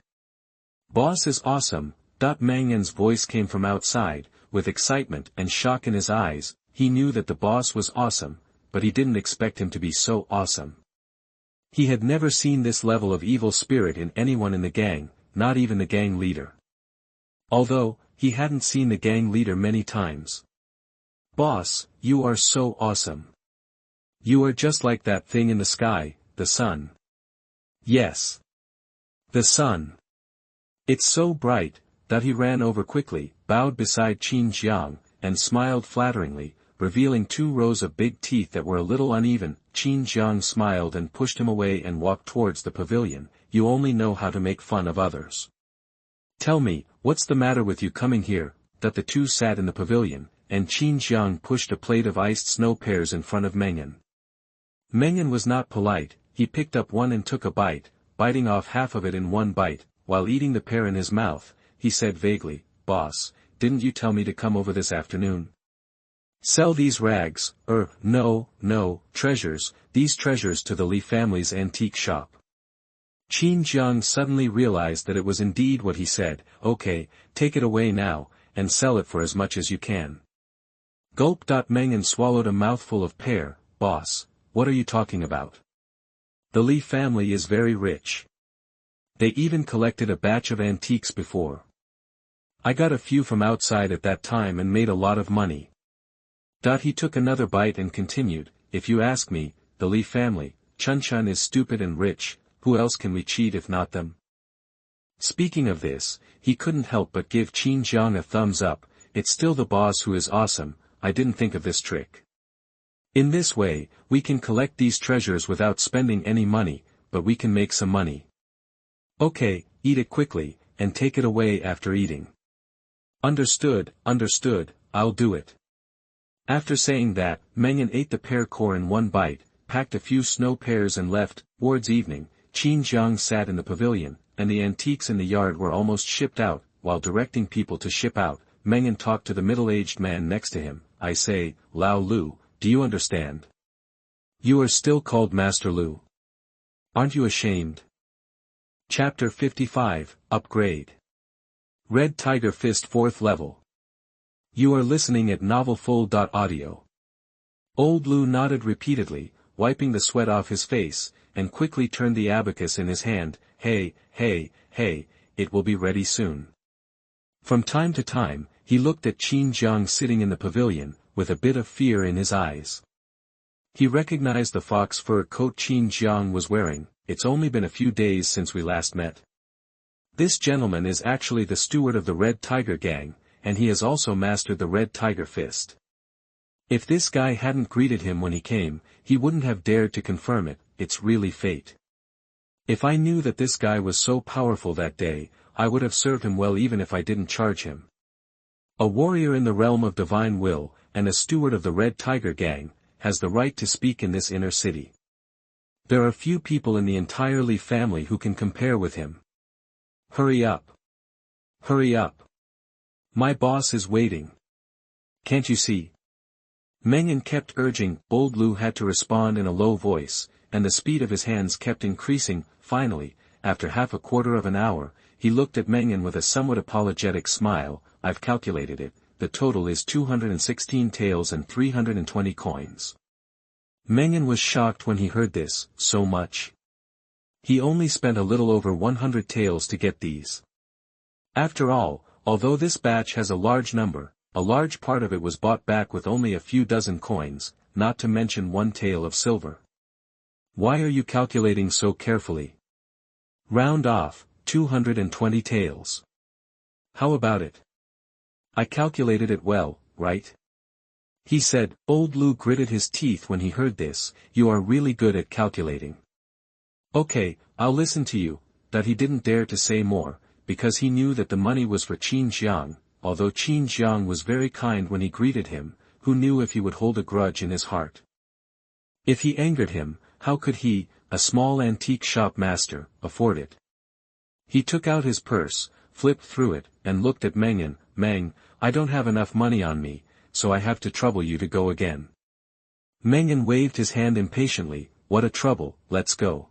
"Boss is awesome," Meng Yan's voice came from outside, with excitement and shock in his eyes. He knew that the boss was awesome, but he didn't expect him to be so awesome. He had never seen this level of evil spirit in anyone in the gang, not even the gang leader. Although, he hadn't seen the gang leader many times. "Boss, you are so awesome. You are just like that thing in the sky, the sun." "Yes. The sun. It's so bright," that he ran over quickly, bowed beside Qin Jiang, and smiled flatteringly, revealing 2 rows of big teeth that were a little uneven. Qin Jiang smiled and pushed him away and walked towards the pavilion. "You only know how to make fun of others. Tell me, what's the matter with you coming here?" That the two sat in the pavilion, and Qin Jiang pushed a plate of iced snow pears in front of Meng Yan. Meng Yan was not polite. He picked up one and took a bite, biting off half of it in one bite. While eating the pear in his mouth, he said vaguely, "Boss, didn't you tell me to come over this afternoon? Sell these rags, no, treasures, these treasures to the Li family's antique shop." Qin Jiang suddenly realized that it was indeed what he said. "Okay, take it away now, and sell it for as much as you can." Gulp. Meng Yan swallowed a mouthful of pear. "Boss, what are you talking about? The Li family is very rich. They even collected a batch of antiques before. I got a few from outside at that time and made a lot of money." He took another bite and continued, "If you ask me, the Li family, Chun is stupid and rich. Who else can we cheat if not them?" Speaking of this, he couldn't help but give Qin Jiang a thumbs up. "It's still the boss who is awesome. I didn't think of this trick. In this way, we can collect these treasures without spending any money, but we can make some money. Okay, eat it quickly, and take it away after eating." Understood, I'll do it." After saying that, Meng Yan ate the pear core in one bite, packed a few snow pears and left. Towards evening, Qin Jiang sat in the pavilion, and the antiques in the yard were almost shipped out. While directing people to ship out, Meng Yan talked to the middle-aged man next to him. "I say, Lao Lu, do you understand? You are still called Master Lu. Aren't you ashamed?" Chapter 55, Upgrade. Red Tiger Fist 4th level. You are listening at novelfull.audio. Old Lu nodded repeatedly, wiping the sweat off his face, and quickly turned the abacus in his hand. Hey, it will be ready soon." From time to time, he looked at Qin Jiang sitting in the pavilion, with a bit of fear in his eyes. He recognized the fox fur coat Qin Jiang was wearing. "It's only been a few days since we last met. This gentleman is actually the steward of the Red Tiger gang, and he has also mastered the Red Tiger Fist. If this guy hadn't greeted him when he came, he wouldn't have dared to confirm it. It's really fate. If I knew that this guy was so powerful that day, I would have served him well even if I didn't charge him. A warrior in the realm of divine will, and a steward of the Red Tiger gang, has the right to speak in this inner city. There are few people in the entire Li family who can compare with him. Hurry up. My boss is waiting. Can't you see?" Meng Yan kept urging. Old Lu had to respond in a low voice, and the speed of his hands kept increasing. Finally, after half a quarter of an hour, he looked at Meng Yan with a somewhat apologetic smile. "I've calculated it, the total is 216 taels and 320 coins. Meng Yan was shocked when he heard this. So much? He only spent a little over 100 taels to get these. After all, although this batch has a large number, a large part of it was bought back with only a few dozen coins, not to mention 1 tael of silver. Why are you calculating so carefully? Round off, 220 taels. How about it? I calculated it well, right?" he said. Old Lu gritted his teeth when he heard this. "You are really good at calculating. Okay, I'll listen to you." That he didn't dare to say more, because he knew that the money was for Qin Jiang. Although Qin Jiang was very kind when he greeted him, who knew if he would hold a grudge in his heart? If he angered him, how could he, a small antique shop master, afford it? He took out his purse, flipped through it, and looked at Mengyan. Meng, I don't have enough money on me, so I have to trouble you to go again. Mengyan waved his hand impatiently. What a trouble, let's go.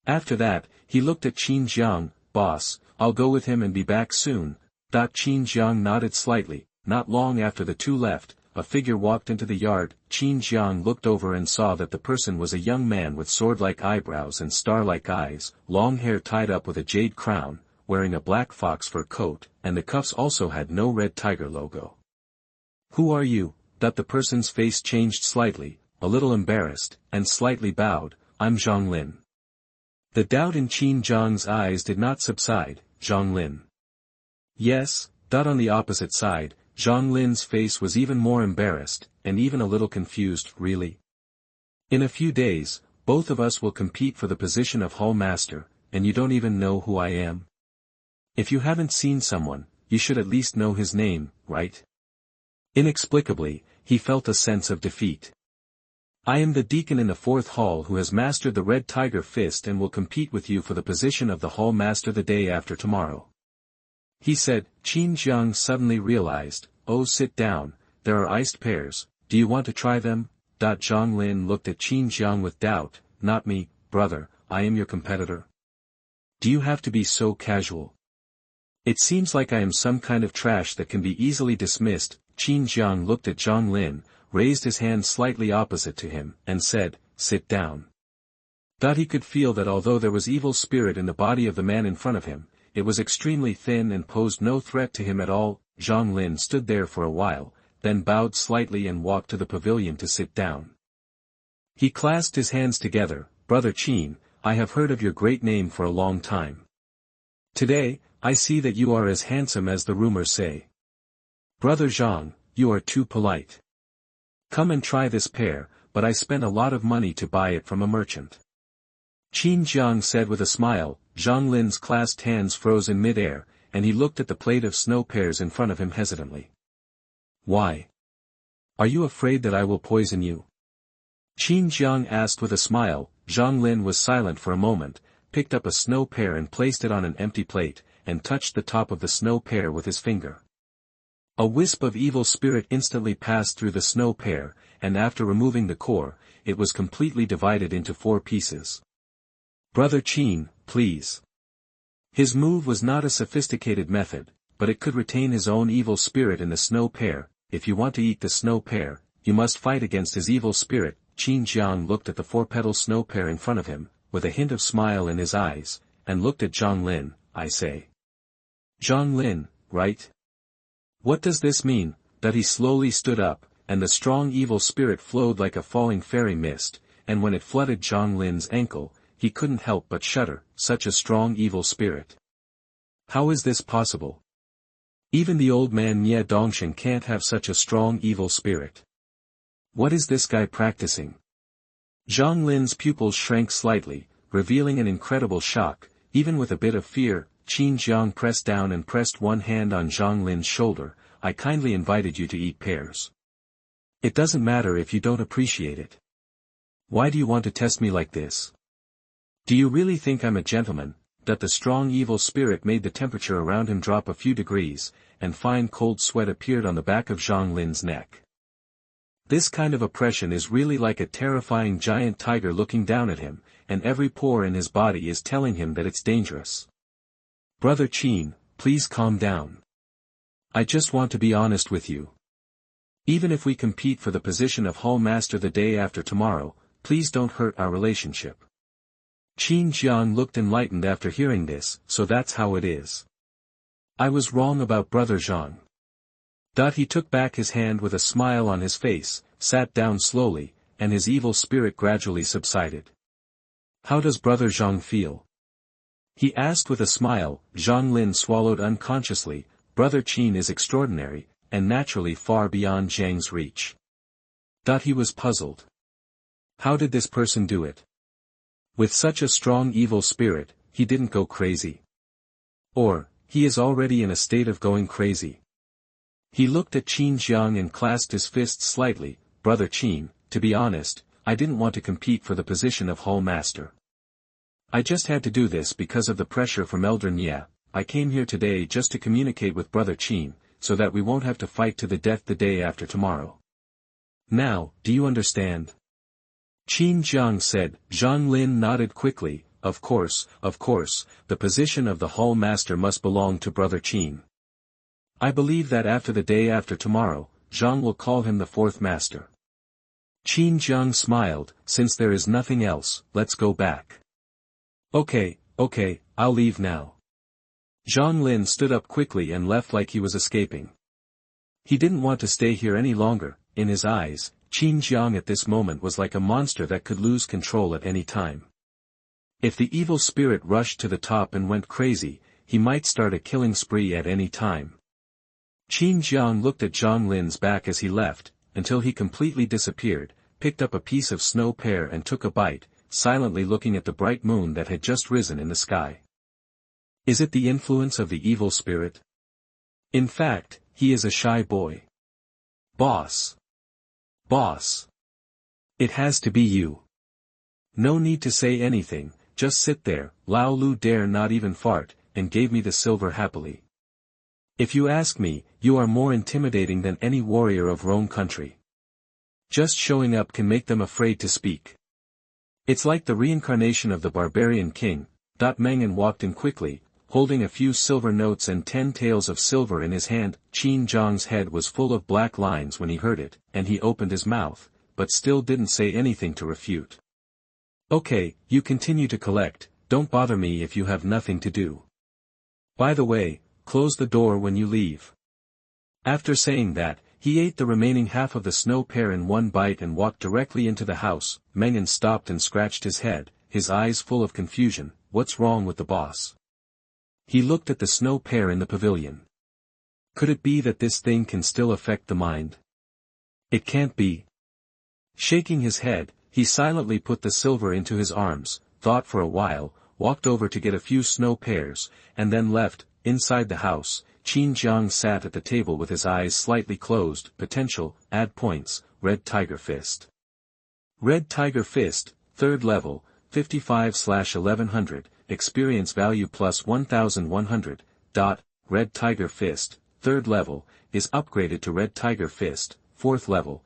After that, he looked at Qin Jiang. Boss, I'll go with him and be back soon. Qin Jiang nodded slightly. Not long after the two left, a figure walked into the yard. Qin Jiang looked over and saw that the person was a young man with sword-like eyebrows and star-like eyes, long hair tied up with a jade crown, wearing a black fox fur coat, and the cuffs also had no red tiger logo. Who are you? The person's face changed slightly, a little embarrassed, and slightly bowed. I'm Zhang Lin. The doubt in Qin Jiang's eyes did not subside. Zhang Lin. Yes. On the opposite side, Zhang Lin's face was even more embarrassed, and even a little confused. Really? In a few days, both of us will compete for the position of Hall Master, and you don't even know who I am? If you haven't seen someone, you should at least know his name, right? Inexplicably, he felt a sense of defeat. I am the deacon in the 4th hall who has mastered the Red Tiger Fist and will compete with you for the position of the Hall Master the day after tomorrow. He said. Qin Jiang suddenly realized, oh, sit down, there are iced pears, do you want to try them? Zhang Lin looked at Qin Jiang with doubt. Not me, brother, I am your competitor. Do you have to be so casual? It seems like I am some kind of trash that can be easily dismissed. Qin Jiang looked at Zhang Lin, raised his hand slightly opposite to him, and said, sit down. He could feel that although there was evil spirit in the body of the man in front of him, it was extremely thin and posed no threat to him at all. Zhang Lin stood there for a while, then bowed slightly and walked to the pavilion to sit down. He clasped his hands together. Brother Qin, I have heard of your great name for a long time. Today, I see that you are as handsome as the rumors say. Brother Zhang, you are too polite. Come and try this pear, but I spent a lot of money to buy it from a merchant. Qin Jiang said with a smile. Zhang Lin's clasped hands froze in mid-air, and he looked at the plate of snow pears in front of him hesitantly. Why? Are you afraid that I will poison you? Qin Jiang asked with a smile. Zhang Lin was silent for a moment, picked up a snow pear and placed it on an empty plate, and touched the top of the snow pear with his finger. A wisp of evil spirit instantly passed through the snow pear, and after removing the core, it was completely divided into 4 pieces. Brother Qin, please. His move was not a sophisticated method, but it could retain his own evil spirit in the snow pear. If you want to eat the snow pear, you must fight against his evil spirit. Qin Jiang looked at the 4-petal snow pear in front of him, with a hint of smile in his eyes, and looked at Zhang Lin. I say. Zhang Lin, right? What does this mean? He slowly stood up, and the strong evil spirit flowed like a falling fairy mist, and when it flooded Zhang Lin's ankle, he couldn't help but shudder. Such a strong evil spirit. How is this possible? Even the old man Nye Dongshan can't have such a strong evil spirit. What is this guy practicing? Zhang Lin's pupils shrank slightly, revealing an incredible shock. Even with a bit of fear, Qin Jiang pressed down and pressed one hand on Zhang Lin's shoulder. I kindly invited you to eat pears. It doesn't matter if you don't appreciate it. Why do you want to test me like this? Do you really think I'm a gentleman? The strong evil spirit made the temperature around him drop a few degrees, and fine cold sweat appeared on the back of Zhang Lin's neck. This kind of oppression is really like a terrifying giant tiger looking down at him, and every pore in his body is telling him that it's dangerous. Brother Qin, please calm down. I just want to be honest with you. Even if we compete for the position of Hall Master the day after tomorrow, please don't hurt our relationship. Qin Jiang looked enlightened after hearing this. So that's how it is. I was wrong about Brother Zhang. He took back his hand with a smile on his face, sat down slowly, and his evil spirit gradually subsided. How does Brother Zhang feel? He asked with a smile. Zhang Lin swallowed unconsciously. Brother Qin is extraordinary, and naturally far beyond Jiang's reach. He was puzzled. How did this person do it? With such a strong evil spirit, he didn't go crazy. Or, he is already in a state of going crazy. He looked at Qin Jiang and clasped his fists slightly. Brother Qin, to be honest, I didn't want to compete for the position of Hall Master. I just had to do this because of the pressure from Elder Nya. I came here today just to communicate with Brother Qin, so that we won't have to fight to the death the day after tomorrow. Now, do you understand? Qin Jiang said. Zhang Lin nodded quickly. Of course, the position of the Hall Master must belong to Brother Qin. I believe that after the day after tomorrow, Zhang will call him the fourth master. Qin Jiang smiled. Since there is nothing else, let's go back. Okay, I'll leave now. Zhang Lin stood up quickly and left like he was escaping. He didn't want to stay here any longer. In his eyes, Qin Jiang at this moment was like a monster that could lose control at any time. If the evil spirit rushed to the top and went crazy, he might start a killing spree at any time. Qin Jiang looked at Zhang Lin's back as he left, until he completely disappeared, picked up a piece of snow pear and took a bite, silently looking at the bright moon that had just risen in the sky. Is it the influence of the evil spirit? In fact, he is a shy boy. Boss. It has to be you. No need to say anything, just sit there. Lao Lu dare not even fart, and gave me the silver happily. If you ask me, you are more intimidating than any warrior of Rome country. Just showing up can make them afraid to speak. It's like the reincarnation of the barbarian king. Mengan walked in quickly, holding a few silver notes and 10 taels of silver in his hand. Qin Jiang's head was full of black lines when he heard it, and he opened his mouth, but still didn't say anything to refute. Okay, you continue to collect, don't bother me if you have nothing to do. By the way, close the door when you leave. After saying that, he ate the remaining half of the snow pear in one bite and walked directly into the house. Mengan stopped and scratched his head, his eyes full of confusion. What's wrong with the boss? He looked at the snow pear in the pavilion. Could it be that this thing can still affect the mind? It can't be. Shaking his head, he silently put the silver into his arms, thought for a while, walked over to get a few snow pears, and then left. Inside the house, Qin Jiang sat at the table with his eyes slightly closed. Potential, add points, Red Tiger Fist. Red Tiger Fist, 3rd level, 55/1100, experience value plus 1100. Red Tiger Fist, 3rd level, is upgraded to Red Tiger Fist, 4th level.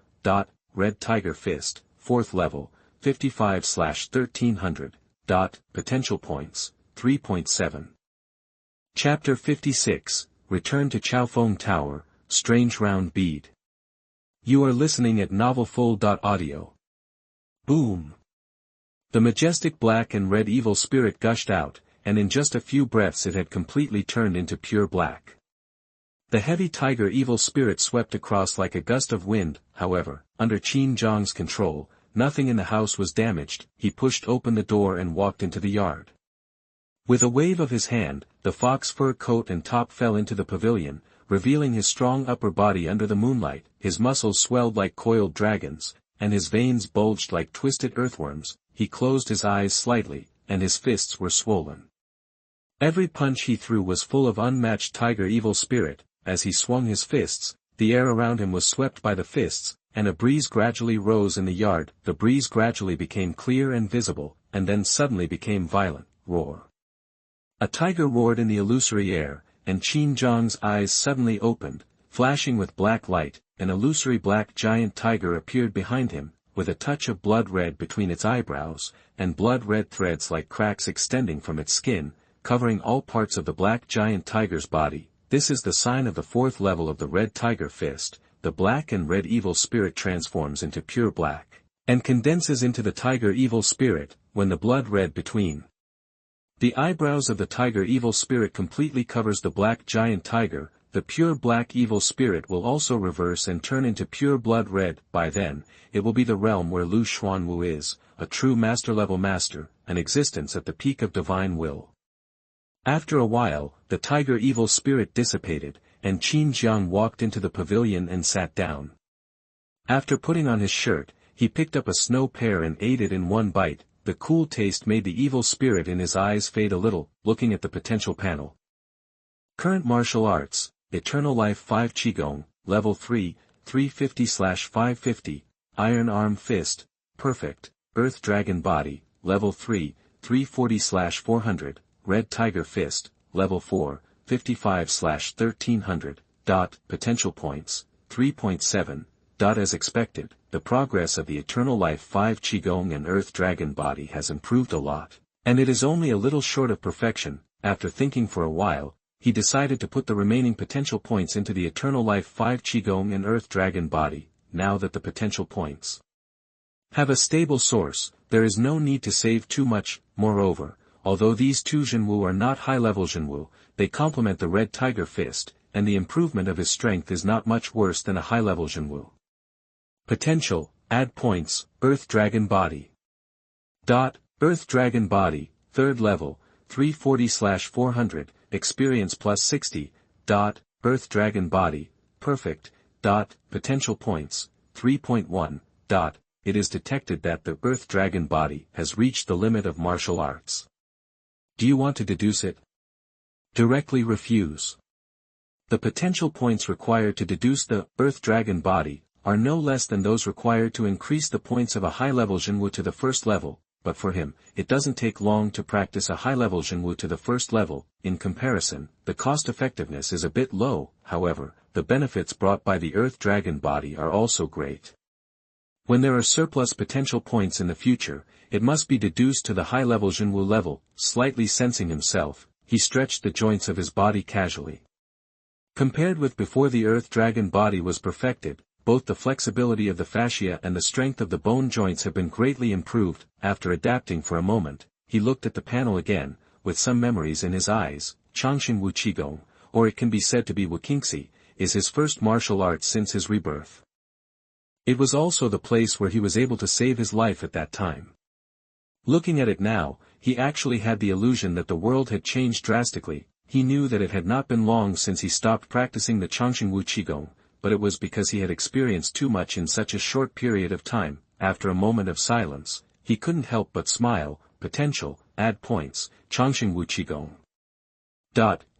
Red Tiger Fist, 4th level, 55/1300. Potential points, 3.7. Chapter 56, Return to Chaofeng Tower, Strange Round Bead. You are listening at novelfull.audio. Boom! The majestic black and red evil spirit gushed out, and in just a few breaths it had completely turned into pure black. The heavy tiger evil spirit swept across like a gust of wind. However, under Qin Jiang's control, nothing in the house was damaged. He pushed open the door and walked into the yard. With a wave of his hand, the fox fur coat and top fell into the pavilion, revealing his strong upper body under the moonlight. His muscles swelled like coiled dragons, and his veins bulged like twisted earthworms. He closed his eyes slightly, and his fists were swollen. Every punch he threw was full of unmatched tiger evil spirit. As he swung his fists, the air around him was swept by the fists, and a breeze gradually rose in the yard. The breeze gradually became clear and visible, and then suddenly became violent. Roar. A tiger roared in the illusory air, and Qin Jiang's eyes suddenly opened, flashing with black light. An illusory black giant tiger appeared behind him, with a touch of blood red between its eyebrows, and blood red threads like cracks extending from its skin, covering all parts of the black giant tiger's body. This is the sign of the 4th level of the Red Tiger Fist. The black and red evil spirit transforms into pure black, and condenses into the tiger evil spirit, when the blood red between the eyebrows of the tiger evil spirit completely covers the black giant tiger. The pure black evil spirit will also reverse and turn into pure blood red. By then, it will be the realm where Lu Xuanwu is, a true master-level master, an existence at the peak of divine will. After a while, the tiger evil spirit dissipated, and Qin Jiang walked into the pavilion and sat down. After putting on his shirt, he picked up a snow pear and ate it in one bite. The cool taste made the evil spirit in his eyes fade a little. Looking at the potential panel. Current martial arts, Eternal Life 5 Qigong, level 3, 350/550, Iron Arm Fist, perfect, Earth Dragon Body, level 3, 340/400, Red Tiger Fist, level 4, 55/1300, potential points, 3.7. As expected, the progress of the Eternal Life 5 Qigong and Earth Dragon Body has improved a lot, and it is only a little short of perfection. After thinking for a while, he decided to put the remaining potential points into the Eternal Life 5 Qigong and Earth Dragon Body. Now that the potential points have a stable source, there is no need to save too much. Moreover, although these two Zhenwu are not high-level Zhenwu, they complement the Red Tiger Fist, and the improvement of his strength is not much worse than a high-level Zhenwu. Potential, add points, Earth Dragon Body. Earth Dragon Body, 3rd level, 340/400, experience plus 60. Earth Dragon Body, perfect. Potential points, 3.1. It is detected that the Earth Dragon Body has reached the limit of martial arts. Do you want to deduce it? Directly refuse. The potential points required to deduce the Earth Dragon Body are no less than those required to increase the points of a high-level Zhenwu to the 1st level, but for him, it doesn't take long to practice a high-level Zhenwu to the 1st level. In comparison, the cost-effectiveness is a bit low. However, the benefits brought by the Earth Dragon Body are also great. When there are surplus potential points in the future, it must be deduced to the high-level Zhenwu level. Slightly sensing himself, he stretched the joints of his body casually. Compared with before the Earth Dragon Body was perfected, both the flexibility of the fascia and the strength of the bone joints have been greatly improved. After adapting for a moment, he looked at the panel again, with some memories in his eyes. Changxing Wu Qigong, or it can be said to be Wuqingxi, is his first martial art since his rebirth. It was also the place where he was able to save his life at that time. Looking at it now, he actually had the illusion that the world had changed drastically. He knew that it had not been long since he stopped practicing the Changxing Wu Qigong, but it was because he had experienced too much in such a short period of time. After a moment of silence, he couldn't help but smile. Potential, add points, Changxing Wu Qigong.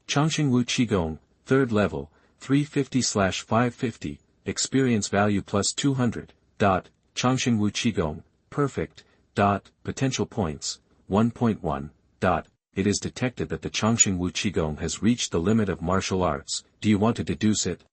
Changxing Wu Qigong, 3rd level, 350/550, experience value plus 200. Changxing Wu Qigong, perfect. Potential points, 1.1. It is detected that the Changxing Wu Qigong has reached the limit of martial arts. Do you want to deduce it?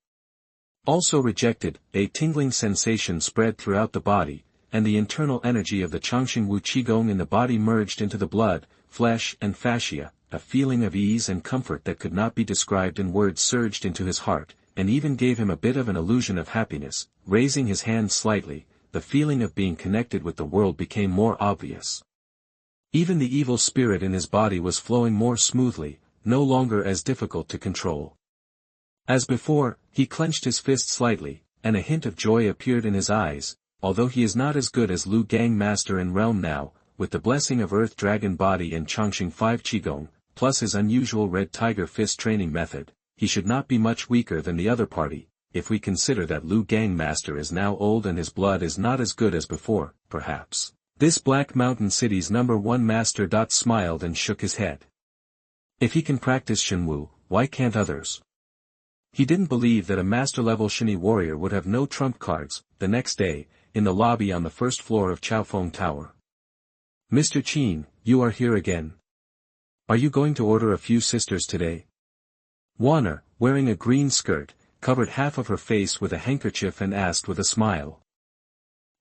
Also rejected. A tingling sensation spread throughout the body, and the internal energy of the Changxing Wu Qigong in the body merged into the blood, flesh and fascia. A feeling of ease and comfort that could not be described in words surged into his heart, and even gave him a bit of an illusion of happiness. Raising his hand slightly, the feeling of being connected with the world became more obvious. Even the evil spirit in his body was flowing more smoothly, no longer as difficult to control. As before, he clenched his fist slightly, and a hint of joy appeared in his eyes. Although he is not as good as Lu Gang Master in Realm now, with the blessing of Earth Dragon Body and Changxing 5 Qigong, plus his unusual Red Tiger Fist training method, he should not be much weaker than the other party. If we consider that Lu Gang Master is now old and his blood is not as good as before, perhaps this Black Mountain City's #1 master. Smiled and shook his head. If he can practice Shenwu, why can't others? He didn't believe that a master-level Shini warrior would have no trump cards. The next day, in the lobby on the 1st floor of Chaofeng Tower. Mr. Qin, you are here again. Are you going to order a few sisters today? Wanner, wearing a green skirt, covered half of her face with a handkerchief and asked with a smile.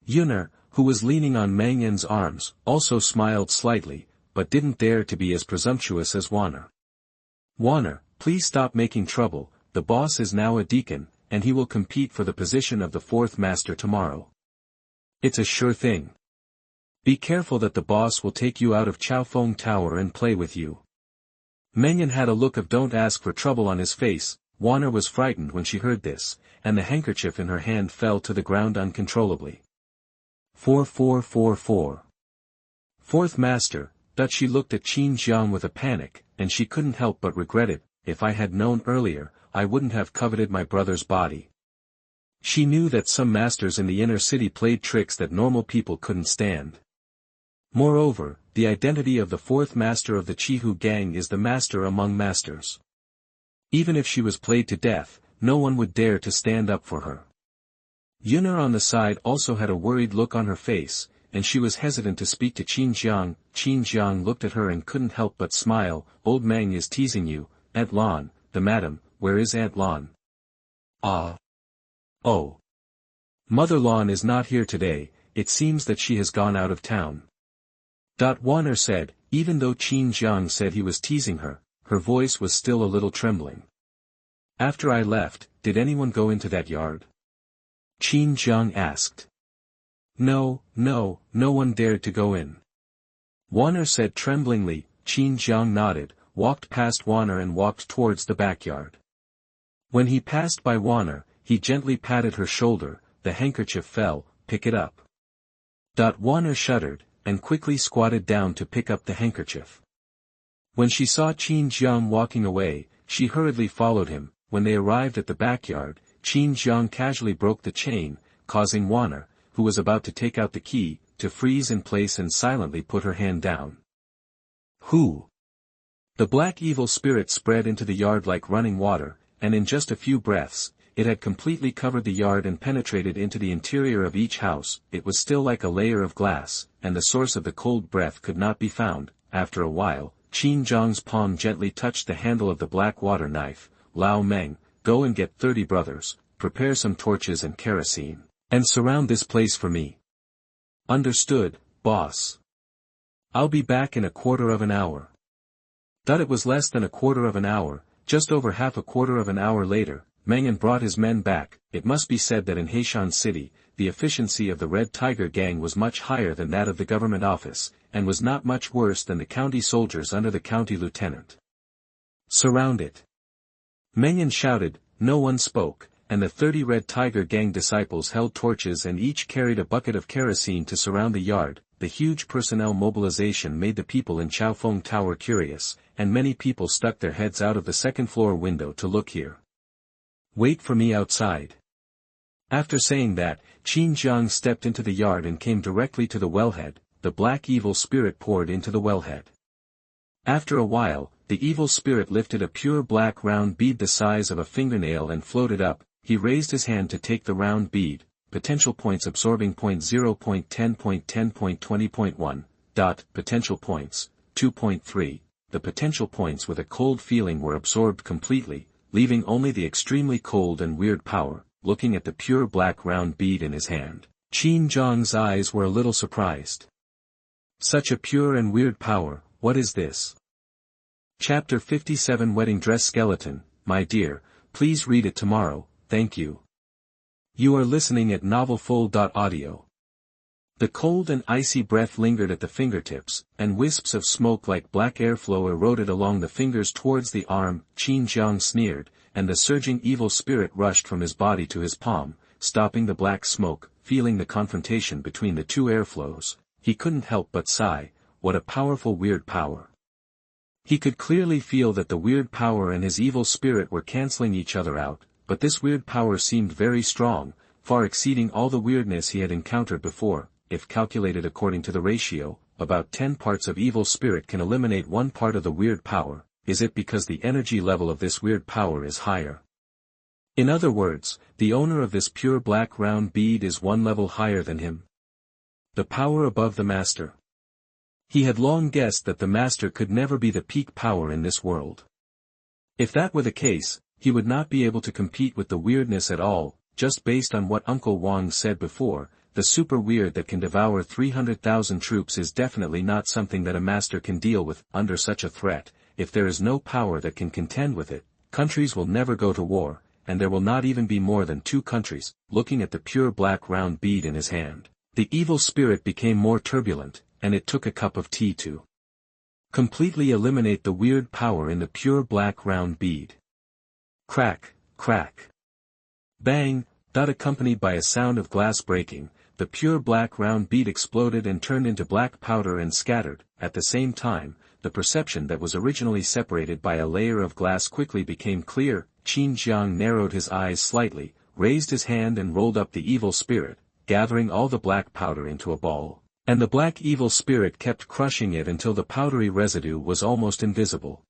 Xiu'er, who was leaning on Meng Yan's arms, also smiled slightly, but didn't dare to be as presumptuous as Wanner. Wanner, please stop making trouble. The boss is now a deacon, and he will compete for the position of the 4th master tomorrow. It's a sure thing. Be careful that the boss will take you out of Chaofeng Tower and play with you. Meng Yan had a look of don't ask for trouble on his face. Wanner was frightened when she heard this, and the handkerchief in her hand fell to the ground uncontrollably. 4444. 4th master. She looked at Qin Jiang with a panic, and she couldn't help but regret it. If I had known earlier, I wouldn't have coveted my brother's body. She knew that some masters in the inner city played tricks that normal people couldn't stand. Moreover, the identity of the 4th master of the Qihu gang is the master among masters. Even if she was played to death, no one would dare to stand up for her. Xiu'er on the side also had a worried look on her face, and she was hesitant to speak to Qin Jiang. Qin Jiang looked at her and couldn't help but smile. Old Meng is teasing you, Aunt Lan, the madam. Where is Aunt Lan? Ah. Oh. Mother Lan is not here today, it seems that she has gone out of town. Xiu'er said, even though Qin Jiang said he was teasing her, her voice was still a little trembling. After I left, did anyone go into that yard? Qin Jiang asked. No one dared to go in. Xiu'er said tremblingly. Qin Jiang nodded, walked past Xiu'er and walked towards the backyard. When he passed by Xiu'er, he gently patted her shoulder. The handkerchief fell. Pick it up. Xiu'er shuddered, and quickly squatted down to pick up the handkerchief. When she saw Qin Jiang walking away, she hurriedly followed him. When they arrived at the backyard, Qin Jiang casually broke the chain, causing Xiu'er, who was about to take out the key, to freeze in place and silently put her hand down. Who? The black evil spirit spread into the yard like running water, and in just a few breaths, it had completely covered the yard and penetrated into the interior of each house. It was still like a layer of glass, and the source of the cold breath could not be found. After a while, Qin Jiang's palm gently touched the handle of the black water knife. Lao Meng, go and get 30 brothers, prepare some torches and kerosene, and surround this place for me. Understood, boss. I'll be back in a quarter of an hour. It was less than a quarter of an hour, just over half a quarter of an hour later, Meng brought his men back. It must be said that in Heishan City, the efficiency of the Red Tiger gang was much higher than that of the government office, and was not much worse than the county soldiers under the county lieutenant. Surround it. Meng shouted. No one spoke, and the 30 Red Tiger gang disciples held torches and each carried a bucket of kerosene to surround the yard. The huge personnel mobilization made the people in Chaofeng Tower curious, and many people stuck their heads out of the second-floor window to look here. Wait for me outside. After saying that, Qin Jiang stepped into the yard and came directly to the wellhead. The black evil spirit poured into the wellhead. After a while, the evil spirit lifted a pure black round bead the size of a fingernail and floated up. He raised his hand to take the round bead. Potential points absorbing 0.10.10.20.1. Potential points, 2.3. The potential points with a cold feeling were absorbed completely, leaving only the extremely cold and weird power. Looking at the pure black round bead in his hand, Qin Jiang's eyes were a little surprised. Such a pure and weird power, what is this? Chapter 57 Wedding Dress Skeleton. My dear, please read it tomorrow, thank you. You are listening at novelfull.audio. The cold and icy breath lingered at the fingertips, and wisps of smoke like black airflow eroded along the fingers towards the arm. Qin Jiang sneered, and the surging evil spirit rushed from his body to his palm, stopping the black smoke. Feeling the confrontation between the two airflows, he couldn't help but sigh. What a powerful weird power. He could clearly feel that the weird power and his evil spirit were cancelling each other out, but this weird power seemed very strong, far exceeding all the weirdness he had encountered before. If calculated according to the ratio, about 10 parts of evil spirit can eliminate 1 part of the weird power. Is it because the energy level of this weird power is higher? In other words, the owner of this pure black round bead is 1 level higher than him. The power above the master. He had long guessed that the master could never be the peak power in this world. If that were the case, he would not be able to compete with the weirdness at all. Just based on what Uncle Wang said before, the super weird that can devour 300,000 troops is definitely not something that a master can deal with. Under such a threat, if there is no power that can contend with it, countries will never go to war, and there will not even be more than 2 countries. Looking at the pure black round bead in his hand, the evil spirit became more turbulent, and it took a cup of tea to completely eliminate the weird power in the pure black round bead. Crack, crack. Bang, accompanied by a sound of glass breaking, the pure black round bead exploded and turned into black powder and scattered. At the same time, the perception that was originally separated by a layer of glass quickly became clear. Qin Jiang narrowed his eyes slightly, raised his hand and rolled up the evil spirit, gathering all the black powder into a ball, and the black evil spirit kept crushing it until the powdery residue was almost invisible.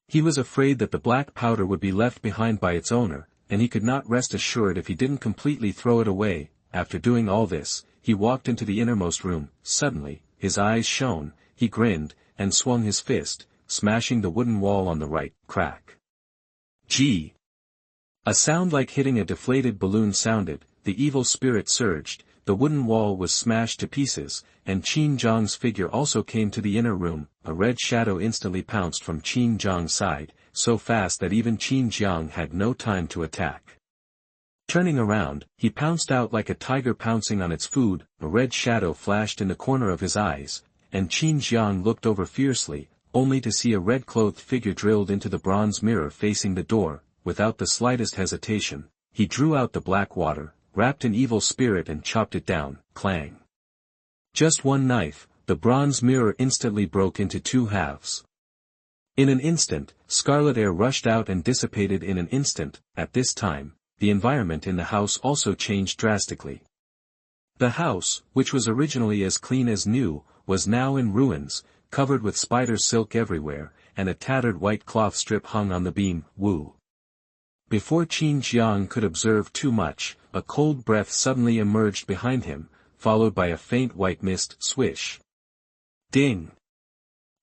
He was afraid that the black powder would be left behind by its owner, and he could not rest assured if he didn't completely throw it away. After doing all this, he walked into the innermost room. Suddenly, his eyes shone, he grinned, and swung his fist, smashing the wooden wall on the right. Crack. Gee! A sound like hitting a deflated balloon sounded, the evil spirit surged, the wooden wall was smashed to pieces, and Qin Jiang's figure also came to the inner room. A red shadow instantly pounced from Qin Jiang's side, so fast that even Qin Jiang had no time to attack. Turning around, he pounced out like a tiger pouncing on its food. A red shadow flashed in the corner of his eyes, and Qin Jiang looked over fiercely, only to see a red-clothed figure drilled into the bronze mirror facing the door. Without the slightest hesitation, he drew out the black water, wrapped an evil spirit and chopped it down. Clang. Just one knife, the bronze mirror instantly broke into two halves. In an instant, scarlet air rushed out and dissipated in an instant. At this time, the environment in the house also changed drastically. The house, which was originally as clean as new, was now in ruins, covered with spider silk everywhere, and a tattered white cloth strip hung on the beam. Woo! Before Qin Jiang could observe too much, a cold breath suddenly emerged behind him, followed by a faint white mist. Swish. Ding!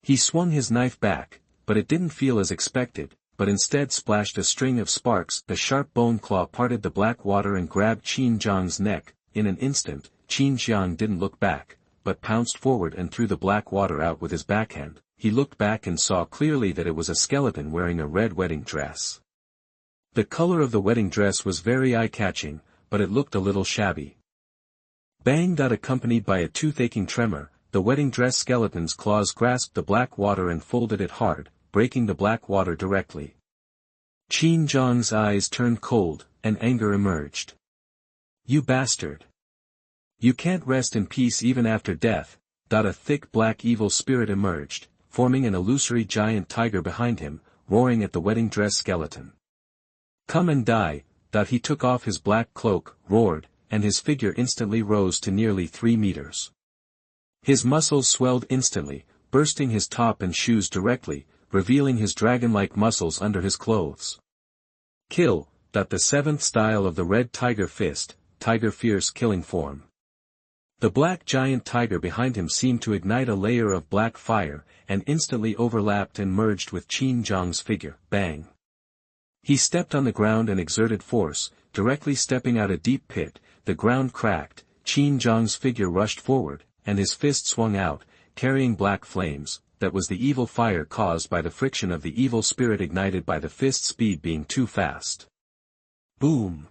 He swung his knife back, but it didn't feel as expected, but instead splashed a string of sparks. The sharp bone claw parted the black water and grabbed Qin Jiang's neck. In an instant, Qin Jiang didn't look back, but pounced forward and threw the black water out with his backhand. He looked back and saw clearly that it was a skeleton wearing a red wedding dress. The color of the wedding dress was very eye-catching, but it looked a little shabby. Bang! Accompanied by a toothacheing tremor, the wedding dress skeleton's claws grasped the black water and folded it hard, breaking the black water directly. Qin Jiang's eyes turned cold, and anger emerged. You bastard! You can't rest in peace even after death. A thick black evil spirit emerged, forming an illusory giant tiger behind him, roaring at the wedding dress skeleton. Come and die! He took off his black cloak, roared, and his figure instantly rose to nearly 3 meters. His muscles swelled instantly, bursting his top and shoes directly, revealing his dragon-like muscles under his clothes. Kill! The 7th style of the red tiger fist, tiger fierce killing form. The black giant tiger behind him seemed to ignite a layer of black fire, and instantly overlapped and merged with Qin Jiang's figure. Bang! He stepped on the ground and exerted force, directly stepping out a deep pit. The ground cracked, Qin Jiang's figure rushed forward, and his fist swung out, carrying black flames. That was the evil fire caused by the friction of the evil spirit ignited by the fist's speed being too fast. Boom!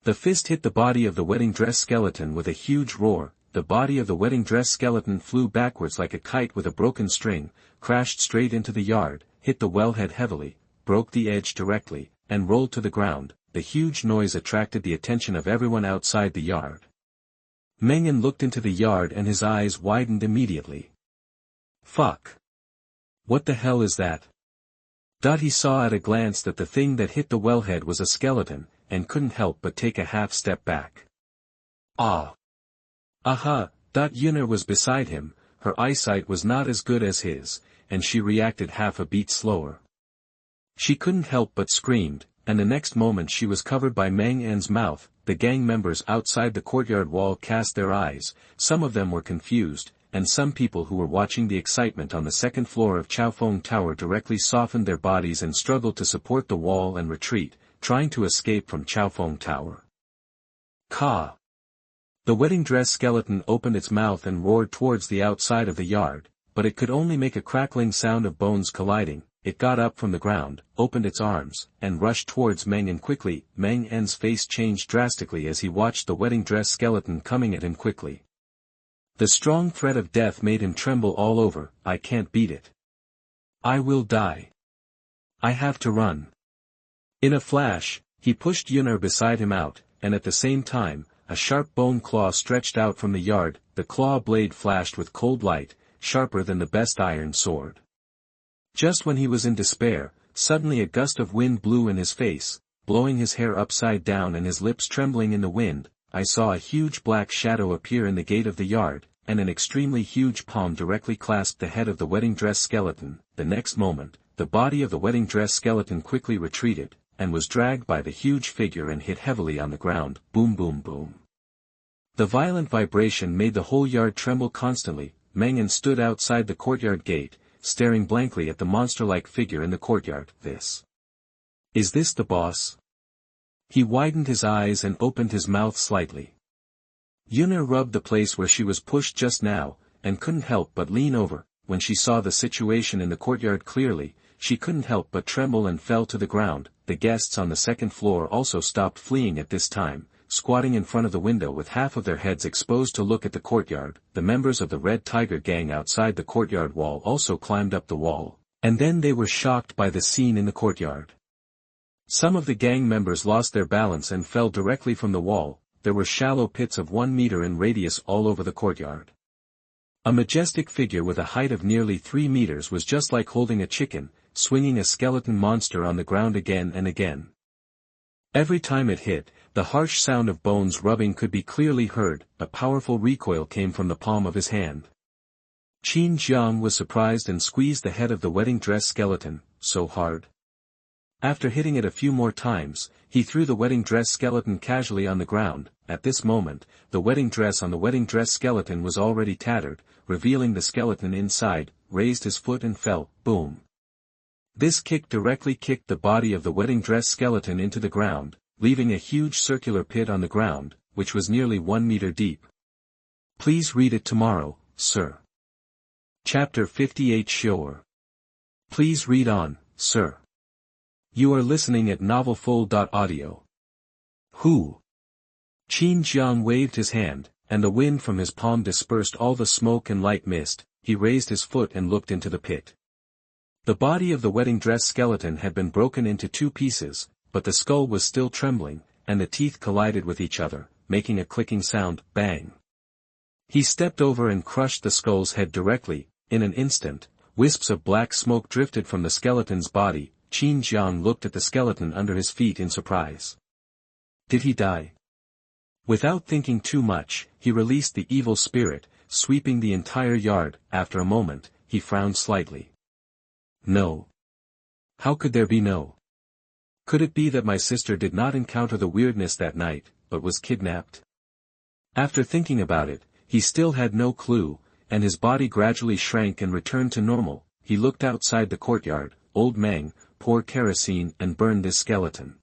The fist hit the body of the wedding dress skeleton with a huge roar. The body of the wedding dress skeleton flew backwards like a kite with a broken string, crashed straight into the yard, hit the wellhead heavily, broke the edge directly, and rolled to the ground. The huge noise attracted the attention of everyone outside the yard. Mengen looked into the yard and his eyes widened immediately. Fuck! What the hell is that? He saw at a glance that the thing that hit the wellhead was a skeleton, and couldn't help but take a half step back. Ah! Aha! Xiu'er was beside him. Her eyesight was not as good as his, and she reacted half a beat slower. She couldn't help but screamed, and the next moment she was covered by Mengen's mouth. The gang members outside the courtyard wall cast their eyes. Some of them were confused, and some people who were watching the excitement on the second floor of Chaofeng Tower directly softened their bodies and struggled to support the wall and retreat, trying to escape from Chaofeng Tower. Ka! The wedding dress skeleton opened its mouth and roared towards the outside of the yard, but it could only make a crackling sound of bones colliding. It got up from the ground, opened its arms, and rushed towards Mengen quickly. Mengen's face changed drastically as he watched the wedding dress skeleton coming at him quickly. The strong threat of death made him tremble all over. I can't beat it. I will die. I have to run. In a flash, he pushed Xiu'er beside him out, and at the same time, a sharp bone claw stretched out from the yard. The claw blade flashed with cold light, sharper than the best iron sword. Just when he was in despair, suddenly a gust of wind blew in his face, blowing his hair upside down and his lips trembling in the wind. I saw a huge black shadow appear in the gate of the yard, and an extremely huge palm directly clasped the head of the wedding dress skeleton. The next moment, the body of the wedding dress skeleton quickly retreated, and was dragged by the huge figure and hit heavily on the ground, boom boom boom. The violent vibration made the whole yard tremble constantly. Mengen stood outside the courtyard gate, staring blankly at the monster-like figure in the courtyard. Is this the boss? He widened his eyes and opened his mouth slightly. Xiu'er rubbed the place where she was pushed just now, and couldn't help but lean over. When she saw the situation in the courtyard clearly, she couldn't help but tremble and fell to the ground. The guests on the second floor also stopped fleeing at this time, squatting in front of the window with half of their heads exposed to look at the courtyard. The members of the Red Tiger gang outside the courtyard wall also climbed up the wall, and then they were shocked by the scene in the courtyard. Some of the gang members lost their balance and fell directly from the wall. There were shallow pits of 1 meter in radius all over the courtyard. A majestic figure with a height of nearly 3 meters was just like holding a chicken, swinging a skeleton monster on the ground again and again. Every time it hit, the harsh sound of bones rubbing could be clearly heard. A powerful recoil came from the palm of his hand. Qin Jiang was surprised and squeezed the head of the wedding dress skeleton, so hard. After hitting it a few more times, he threw the wedding dress skeleton casually on the ground. At this moment, the wedding dress on the wedding dress skeleton was already tattered, revealing the skeleton inside, raised his foot and fell, boom. This kick directly kicked the body of the wedding dress skeleton into the ground, leaving a huge circular pit on the ground, which was nearly 1 meter deep. Please read it tomorrow, sir. Chapter 58 Xiu'er. Please read on, sir. You are listening at novelfull.audio. Who? Qin Jiang waved his hand, and the wind from his palm dispersed all the smoke and light mist. He raised his foot and looked into the pit. The body of the wedding dress skeleton had been broken into 2 pieces, but the skull was still trembling, and the teeth collided with each other, making a clicking sound, bang. He stepped over and crushed the skull's head directly. In an instant, wisps of black smoke drifted from the skeleton's body. Qin Jiang looked at the skeleton under his feet in surprise. Did he die? Without thinking too much, he released the evil spirit, sweeping the entire yard. After a moment, he frowned slightly. No. How could there be no? Could it be that my sister did not encounter the weirdness that night, but was kidnapped? After thinking about it, he still had no clue, and his body gradually shrank and returned to normal. He looked outside the courtyard. Old Meng, pour kerosene and burn this skeleton.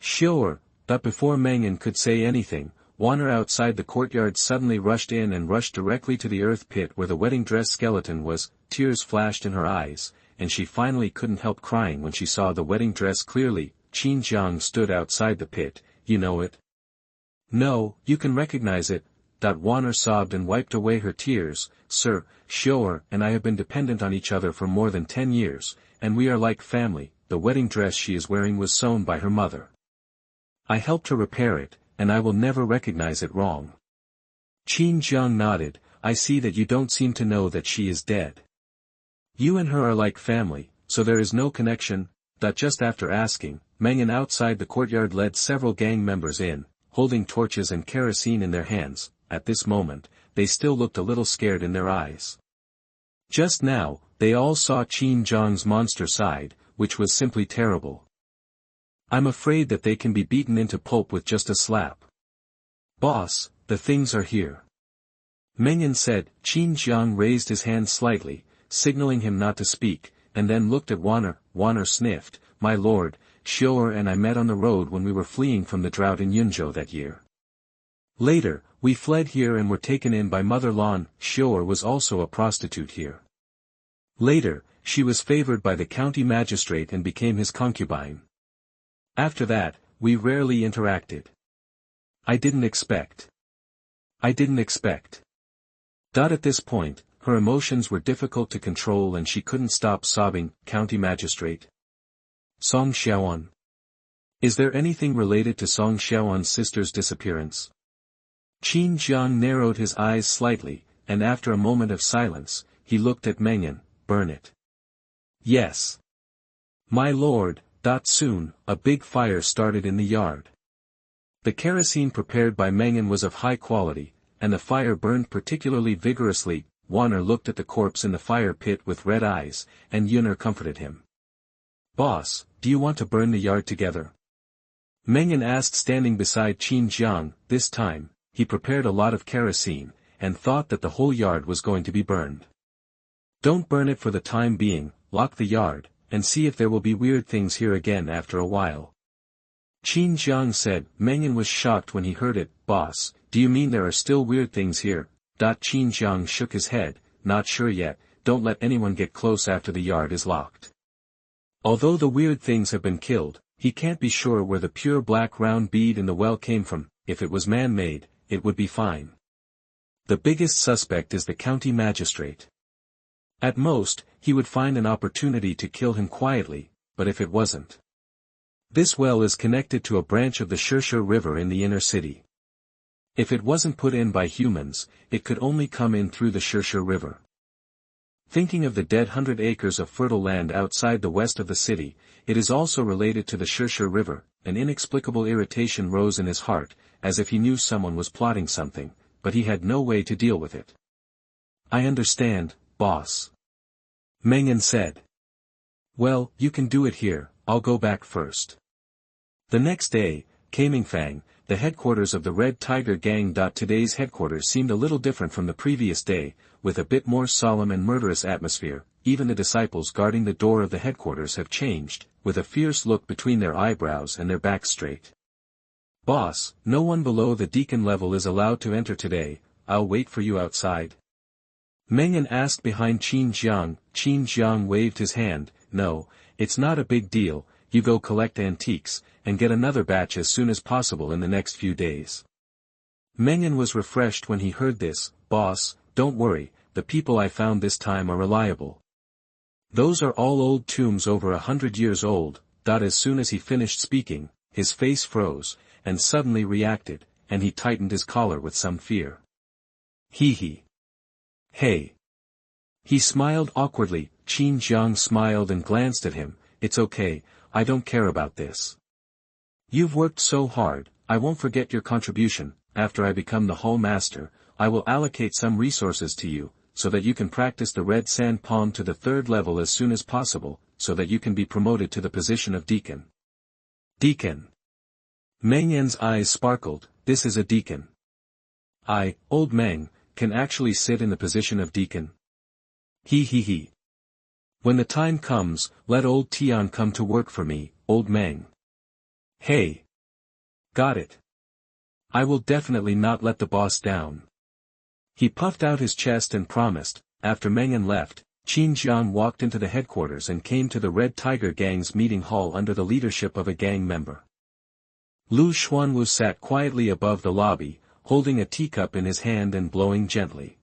Xiu'er. But before Mengen could say anything, Xiu'er outside the courtyard suddenly rushed in and rushed directly to the earth pit where the wedding dress skeleton was. Tears flashed in her eyes, and she finally couldn't help crying when she saw the wedding dress clearly. Qin Jiang stood outside the pit. You know it? No, you can recognize it. Xiu'er sobbed and wiped away her tears. Sir, Xiu'er and I have been dependent on each other for more than 10 years, and we are like family. The wedding dress she is wearing was sewn by her mother. I helped her repair it, and I will never recognize it wrong. Qin Jiang nodded. I see that you don't seem to know that she is dead. You and her are like family, so there is no connection. Just after asking, Mengen outside the courtyard led several gang members in, holding torches and kerosene in their hands. At this moment, they still looked a little scared in their eyes. Just now, they all saw Qin Jiang's monster side, which was simply terrible. I'm afraid that they can be beaten into pulp with just a slap. Boss, the things are here. Mengen said. Qin Jiang raised his hand slightly, signaling him not to speak, and then looked at Xiu'er. Xiu'er sniffed. My lord, Xiu'er and I met on the road when we were fleeing from the drought in Yunzhou that year. Later, we fled here and were taken in by Mother Lan. Xiu'er was also a prostitute here. Later, she was favored by the county magistrate and became his concubine. After that, we rarely interacted. I didn't expect. At this point, her emotions were difficult to control and she couldn't stop sobbing. County magistrate. Song Xiaoan. Is there anything related to Song Xiaoan's sister's disappearance? Qin Jiang narrowed his eyes slightly, and after a moment of silence, he looked at Mengen. Burn it. Yes. My lord. Soon, a big fire started in the yard. The kerosene prepared by Mengen was of high quality, and the fire burned particularly vigorously. Xiu'er looked at the corpse in the fire pit with red eyes, and Xiu'er comforted him. Boss, do you want to burn the yard together? Mengyan asked, standing beside Qin Jiang. This time, he prepared a lot of kerosene, and thought that the whole yard was going to be burned. Don't burn it for the time being, lock the yard, and see if there will be weird things here again after a while. Qin Jiang said. Mengyan was shocked when he heard it. Boss, do you mean there are still weird things here? Qin Jiang shook his head. Not sure yet, don't let anyone get close after the yard is locked. Although the weird things have been killed, he can't be sure where the pure black round bead in the well came from. If it was man-made, it would be fine. The biggest suspect is the county magistrate. At most, he would find an opportunity to kill him quietly, but if it wasn't. This well is connected to a branch of the Xiu'er river in the inner city. If it wasn't put in by humans, it could only come in through the Xiu'er river. Thinking of the dead 100 acres of fertile land outside the west of the city, it is also related to the Xiu'er river. An inexplicable irritation rose in his heart, as if he knew someone was plotting something, but he had no way to deal with it. I understand, boss. Mengyan said. Well, you can do it here, I'll go back first. The next day, Chaofeng, the headquarters of the Red Tiger Gang. Today's headquarters seemed a little different from the previous day, with a bit more solemn and murderous atmosphere. Even the disciples guarding the door of the headquarters have changed, with a fierce look between their eyebrows and their backs straight. Boss, no one below the deacon level is allowed to enter today. I'll wait for you outside. Mengyan asked behind Qin Jiang. Qin Jiang waved his hand. No, it's not a big deal, you go collect antiques, and get another batch as soon as possible in the next few days. Mengyan was refreshed when he heard this. Boss, don't worry, the people I found this time are reliable. Those are all old tombs over 100 years old. As soon as he finished speaking, his face froze, and suddenly reacted, and he tightened his collar with some fear. Hee. Hey. He smiled awkwardly. Qin Jiang smiled and glanced at him. It's okay, I don't care about this. You've worked so hard, I won't forget your contribution. After I become the Hall Master, I will allocate some resources to you, so that you can practice the red sand palm to the 3rd level as soon as possible, so that you can be promoted to the position of deacon. Deacon. Mengyan's eyes sparkled. This is a deacon. I, old Meng, can actually sit in the position of deacon. He. When the time comes, let old Tian come to work for me, old Meng. Hey. Got it. I will definitely not let the boss down. He puffed out his chest and promised. After Mengyan left, Qin Jiang walked into the headquarters and came to the Red Tiger Gang's meeting hall under the leadership of a gang member. Lu Xuanwu sat quietly above the lobby, holding a teacup in his hand and blowing gently.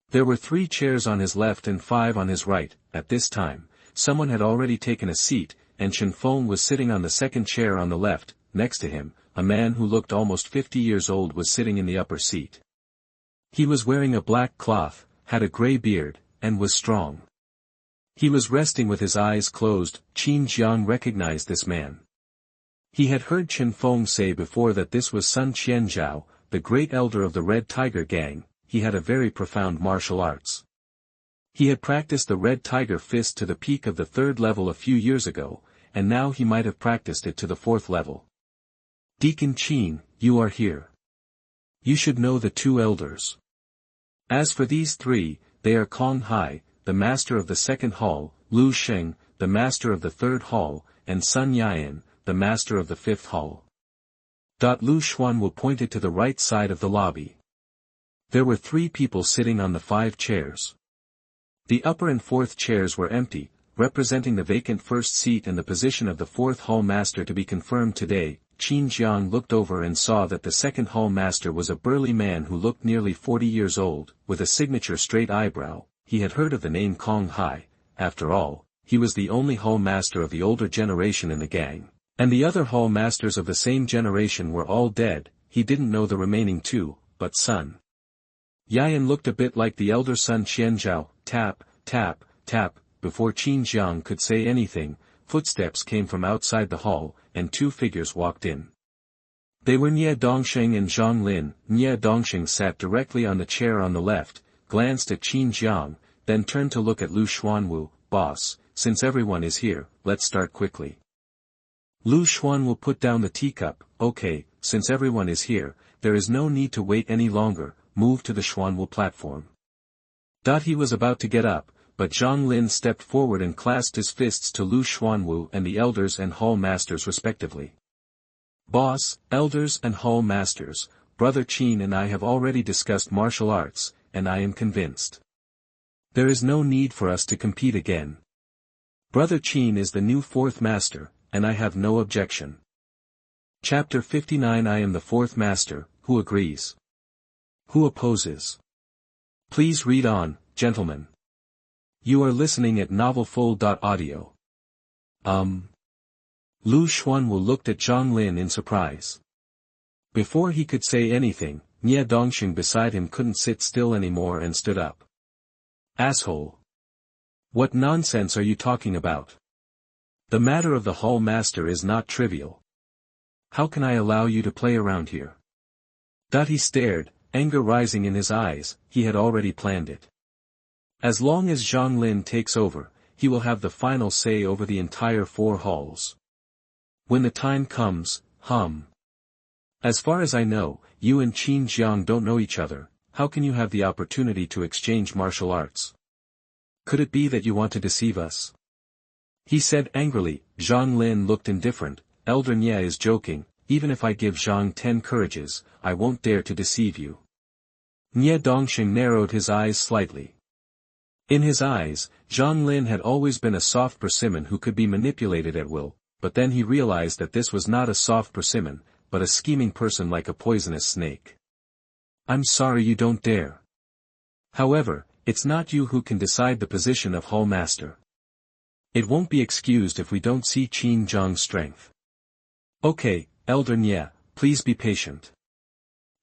There were 3 chairs on his left and 5 on his right. At this time, someone had already taken a seat, and Chaofeng was sitting on the 2nd chair on the left. Next to him, a man who looked almost 50 years old was sitting in the upper seat. He was wearing a black cloth, had a gray beard, and was strong. He was resting with his eyes closed. Qin Jiang recognized this man. He had heard Chaofeng say before that this was Sun Qianzhao, the great elder of the Red Tiger Gang. He had a very profound martial arts. He had practiced the Red Tiger Fist to the peak of the 3rd level a few years ago, and now he might have practiced it to the 4th level. Deacon Qin, you are here. You should know the 2 elders. As for these 3, they are Kong Hai, the master of the 2nd hall, Lu Sheng, the master of the 3rd hall, and Sun Yian, the master of the 5th hall. Lu Xuanwu pointed to the right side of the lobby. There were 3 people sitting on the 5 chairs. The upper and 4th chairs were empty, representing the vacant 1st seat and the position of the 4th hall master to be confirmed today. Qin Jiang looked over and saw that the 2nd hall master was a burly man who looked nearly 40 years old, with a signature straight eyebrow. He had heard of the name Kong Hai. After all, he was the only hall master of the older generation in the gang, and the other hall masters of the same generation were all dead. He didn't know the remaining 2, but Sun Yian looked a bit like the elder Sun Qianzhao. Tap, tap, tap. Before Qin Jiang could say anything, footsteps came from outside the hall, and 2 figures walked in. They were Nie Dongsheng and Zhang Lin. Nie Dongsheng sat directly on the chair on the left, glanced at Qin Jiang, then turned to look at Lu Xuanwu. Boss, since everyone is here, let's start quickly. Lu Xuan will put down the teacup. Okay, since everyone is here, there is no need to wait any longer, move to the Xuanwu platform. He was about to get up, but Zhang Lin stepped forward and clasped his fists to Lu Xuanwu and the elders and hall masters respectively. Boss, elders and hall masters, Brother Qin and I have already discussed martial arts, and I am convinced. There is no need for us to compete again. Brother Qin is the new fourth master, and I have no objection. Chapter 59 I am the fourth master, who agrees? Who opposes? Please read on, gentlemen. You are listening at novelfull.audio. Lu Xuanwu looked at Zhang Lin in surprise. Before he could say anything, Nie Dongxing beside him couldn't sit still anymore and stood up. Asshole! What nonsense are you talking about? The matter of the hall master is not trivial. How can I allow you to play around here? He stared, anger rising in his eyes. He had already planned it. As long as Zhang Lin takes over, he will have the final say over the entire four halls. When the time comes, As far as I know, you and Qin Jiang don't know each other. How can you have the opportunity to exchange martial arts? Could it be that you want to deceive us? He said angrily. Zhang Lin looked indifferent. Elder Nie is joking. Even if I give Zhang 10 courages, I won't dare to deceive you. Nie Dongxing narrowed his eyes slightly. In his eyes, Zhang Lin had always been a soft persimmon who could be manipulated at will, but then he realized that this was not a soft persimmon, but a scheming person like a poisonous snake. I'm sorry you don't dare. However, it's not you who can decide the position of hall master. It won't be excused if we don't see Qin Jiang's strength. Okay, Elder Nie, please be patient.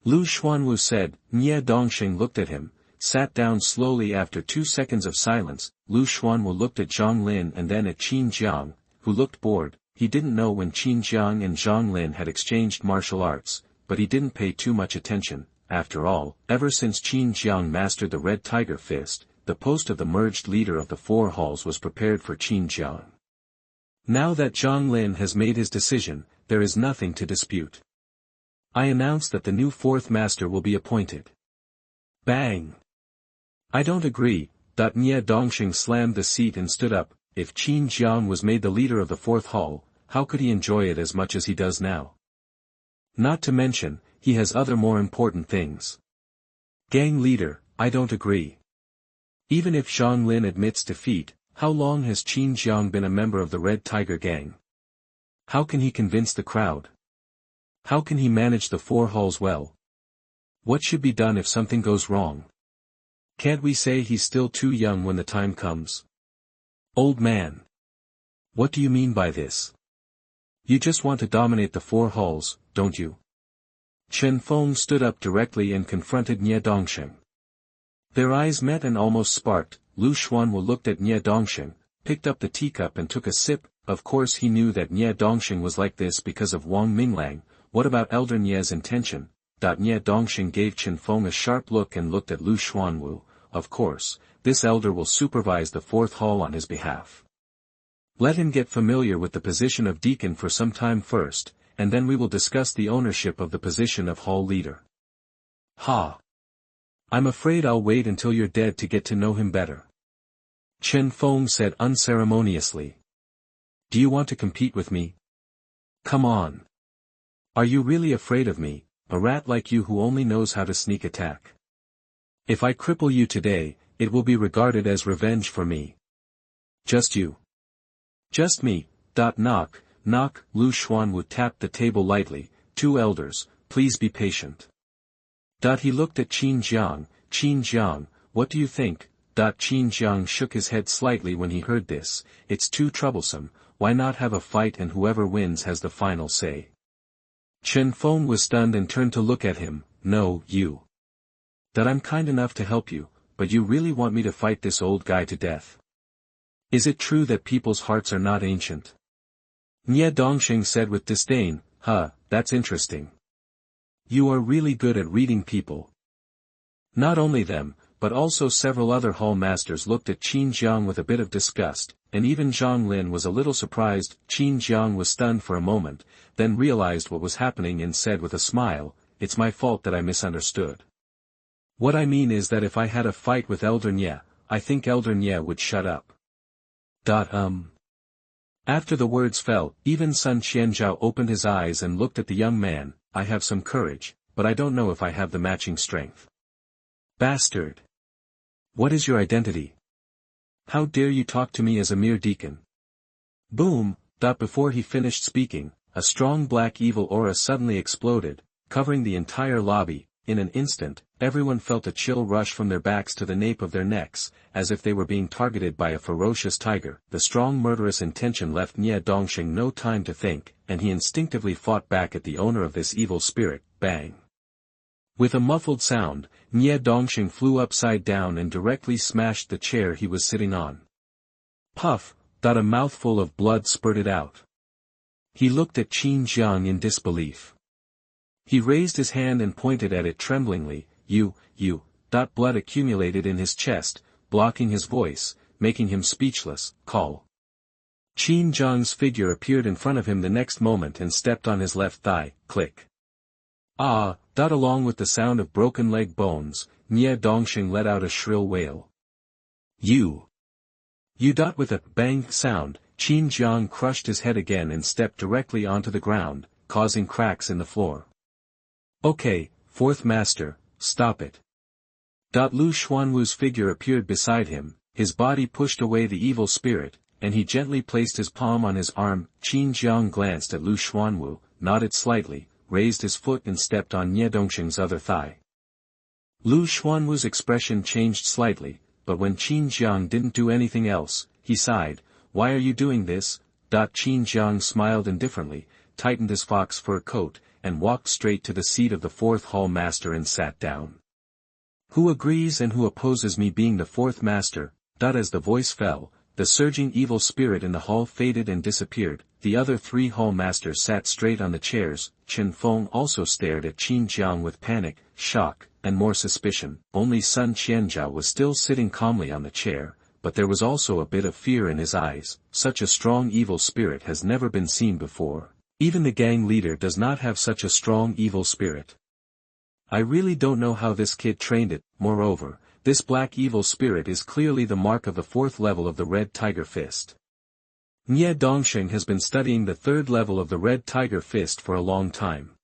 Lu Xuanwu said. Nie Dongxing looked at him, sat down slowly. After 2 seconds of silence. Lu Xuanwu looked at Zhang Lin and then at Qin Jiang, who looked bored. He didn't know when Qin Jiang and Zhang Lin had exchanged martial arts, but he didn't pay too much attention. After all, ever since Qin Jiang mastered the Red Tiger Fist, the post of the merged leader of the four halls was prepared for Qin Jiang. Now that Zhang Lin has made his decision, there is nothing to dispute. I announce that the new fourth master will be appointed. Bang! I don't agree. Nie Dongxing slammed the seat and stood up. If Qin Jiang was made the leader of the fourth hall, how could he enjoy it as much as he does now? Not to mention, he has other more important things. Gang leader, I don't agree. Even if Zhang Lin admits defeat, how long has Qin Jiang been a member of the Red Tiger gang? How can he convince the crowd? How can he manage the four halls well? What should be done if something goes wrong? Can't we say he's still too young when the time comes? Old man. What do you mean by this? You just want to dominate the four halls, don't you? Chaofeng stood up directly and confronted Nie Dongxing. Their eyes met and almost sparked. Lu Xuanwu looked at Nie Dongxing, picked up the teacup and took a sip. Of course he knew that Nie Dongxing was like this because of Wang Minglang. What about Elder Nie's intention? Nie Dongxing gave Chaofeng a sharp look and looked at Lu Xuanwu. Of course, this elder will supervise the fourth hall on his behalf. Let him get familiar with the position of deacon for some time first, and then we will discuss the ownership of the position of hall leader. I'm afraid I'll wait until you're dead to get to know him better. Chaofeng said unceremoniously. Do you want to compete with me? Come on. Are you really afraid of me, a rat like you who only knows how to sneak attack? If I cripple you today, it will be regarded as revenge for me. Just you. Just me. Knock, knock. Lu Xuanwu tapped the table lightly. 2 elders, please be patient. He looked at Qin Jiang. Qin Jiang, what do you think? Qin Jiang shook his head slightly when he heard this. It's too troublesome. Why not have a fight and whoever wins has the final say? Chaofeng was stunned and turned to look at him. No, you. I'm kind enough to help you, but you really want me to fight this old guy to death? Is it true that people's hearts are not ancient? Nie Dongxing said with disdain. That's interesting. You are really good at reading people. Not only them, but also several other hall masters looked at Qin Jiang with a bit of disgust, and even Zhang Lin was a little surprised. Qin Jiang was stunned for a moment, then realized what was happening and said with a smile, "It's my fault that I misunderstood. What I mean is that if I had a fight with Elder Nye, I think Elder Nye would shut up." After the words fell, even Sun Qianzhao opened his eyes and looked at the young man. "I have some courage, but I don't know if I have the matching strength." "Bastard! What is your identity? How dare you talk to me as a mere deacon?" Boom! Before he finished speaking, a strong black evil aura suddenly exploded, covering the entire lobby. In an instant, everyone felt a chill rush from their backs to the nape of their necks, as if they were being targeted by a ferocious tiger. The strong murderous intention left Nye Dongxing no time to think, and he instinctively fought back at the owner of this evil spirit. Bang! With a muffled sound, Nye Dongxing flew upside down and directly smashed the chair he was sitting on. Puff! A mouthful of blood spurted out. He looked at Qin Jiang in disbelief. He raised his hand and pointed at it tremblingly. You. Blood accumulated in his chest, blocking his voice, making him speechless. Call. Qin Jiang's figure appeared in front of him the next moment and stepped on his left thigh. Click. Along with the sound of broken leg bones, Nye Dongxing let out a shrill wail. You. With a bang sound, Qin Jiang crushed his head again and stepped directly onto the ground, causing cracks in the floor. "Okay, fourth master, stop it." Lu Xuanwu's figure appeared beside him, his body pushed away the evil spirit, and he gently placed his palm on his arm. Qin Jiang glanced at Lu Xuanwu, nodded slightly, raised his foot and stepped on Nye Dongxing's other thigh. Lu Xuanwu's expression changed slightly, but when Qin Jiang didn't do anything else, he sighed. "Why are you doing this?" Qin Jiang smiled indifferently, tightened his fox fur coat, and walked straight to the seat of the fourth hall master and sat down. "Who agrees and who opposes me being the fourth master?" As the voice fell, the surging evil spirit in the hall faded and disappeared. The other three hall masters sat straight on the chairs. Chaofeng also stared at Qin Jiang with panic, shock, and more suspicion. Only Sun Qianzhao was still sitting calmly on the chair, but there was also a bit of fear in his eyes. Such a strong evil spirit has never been seen before. Even the gang leader does not have such a strong evil spirit. I really don't know how this kid trained it. Moreover, this black evil spirit is clearly the mark of the fourth level of the Red Tiger Fist. Nye Dongxing has been studying the third level of the Red Tiger Fist for a long time.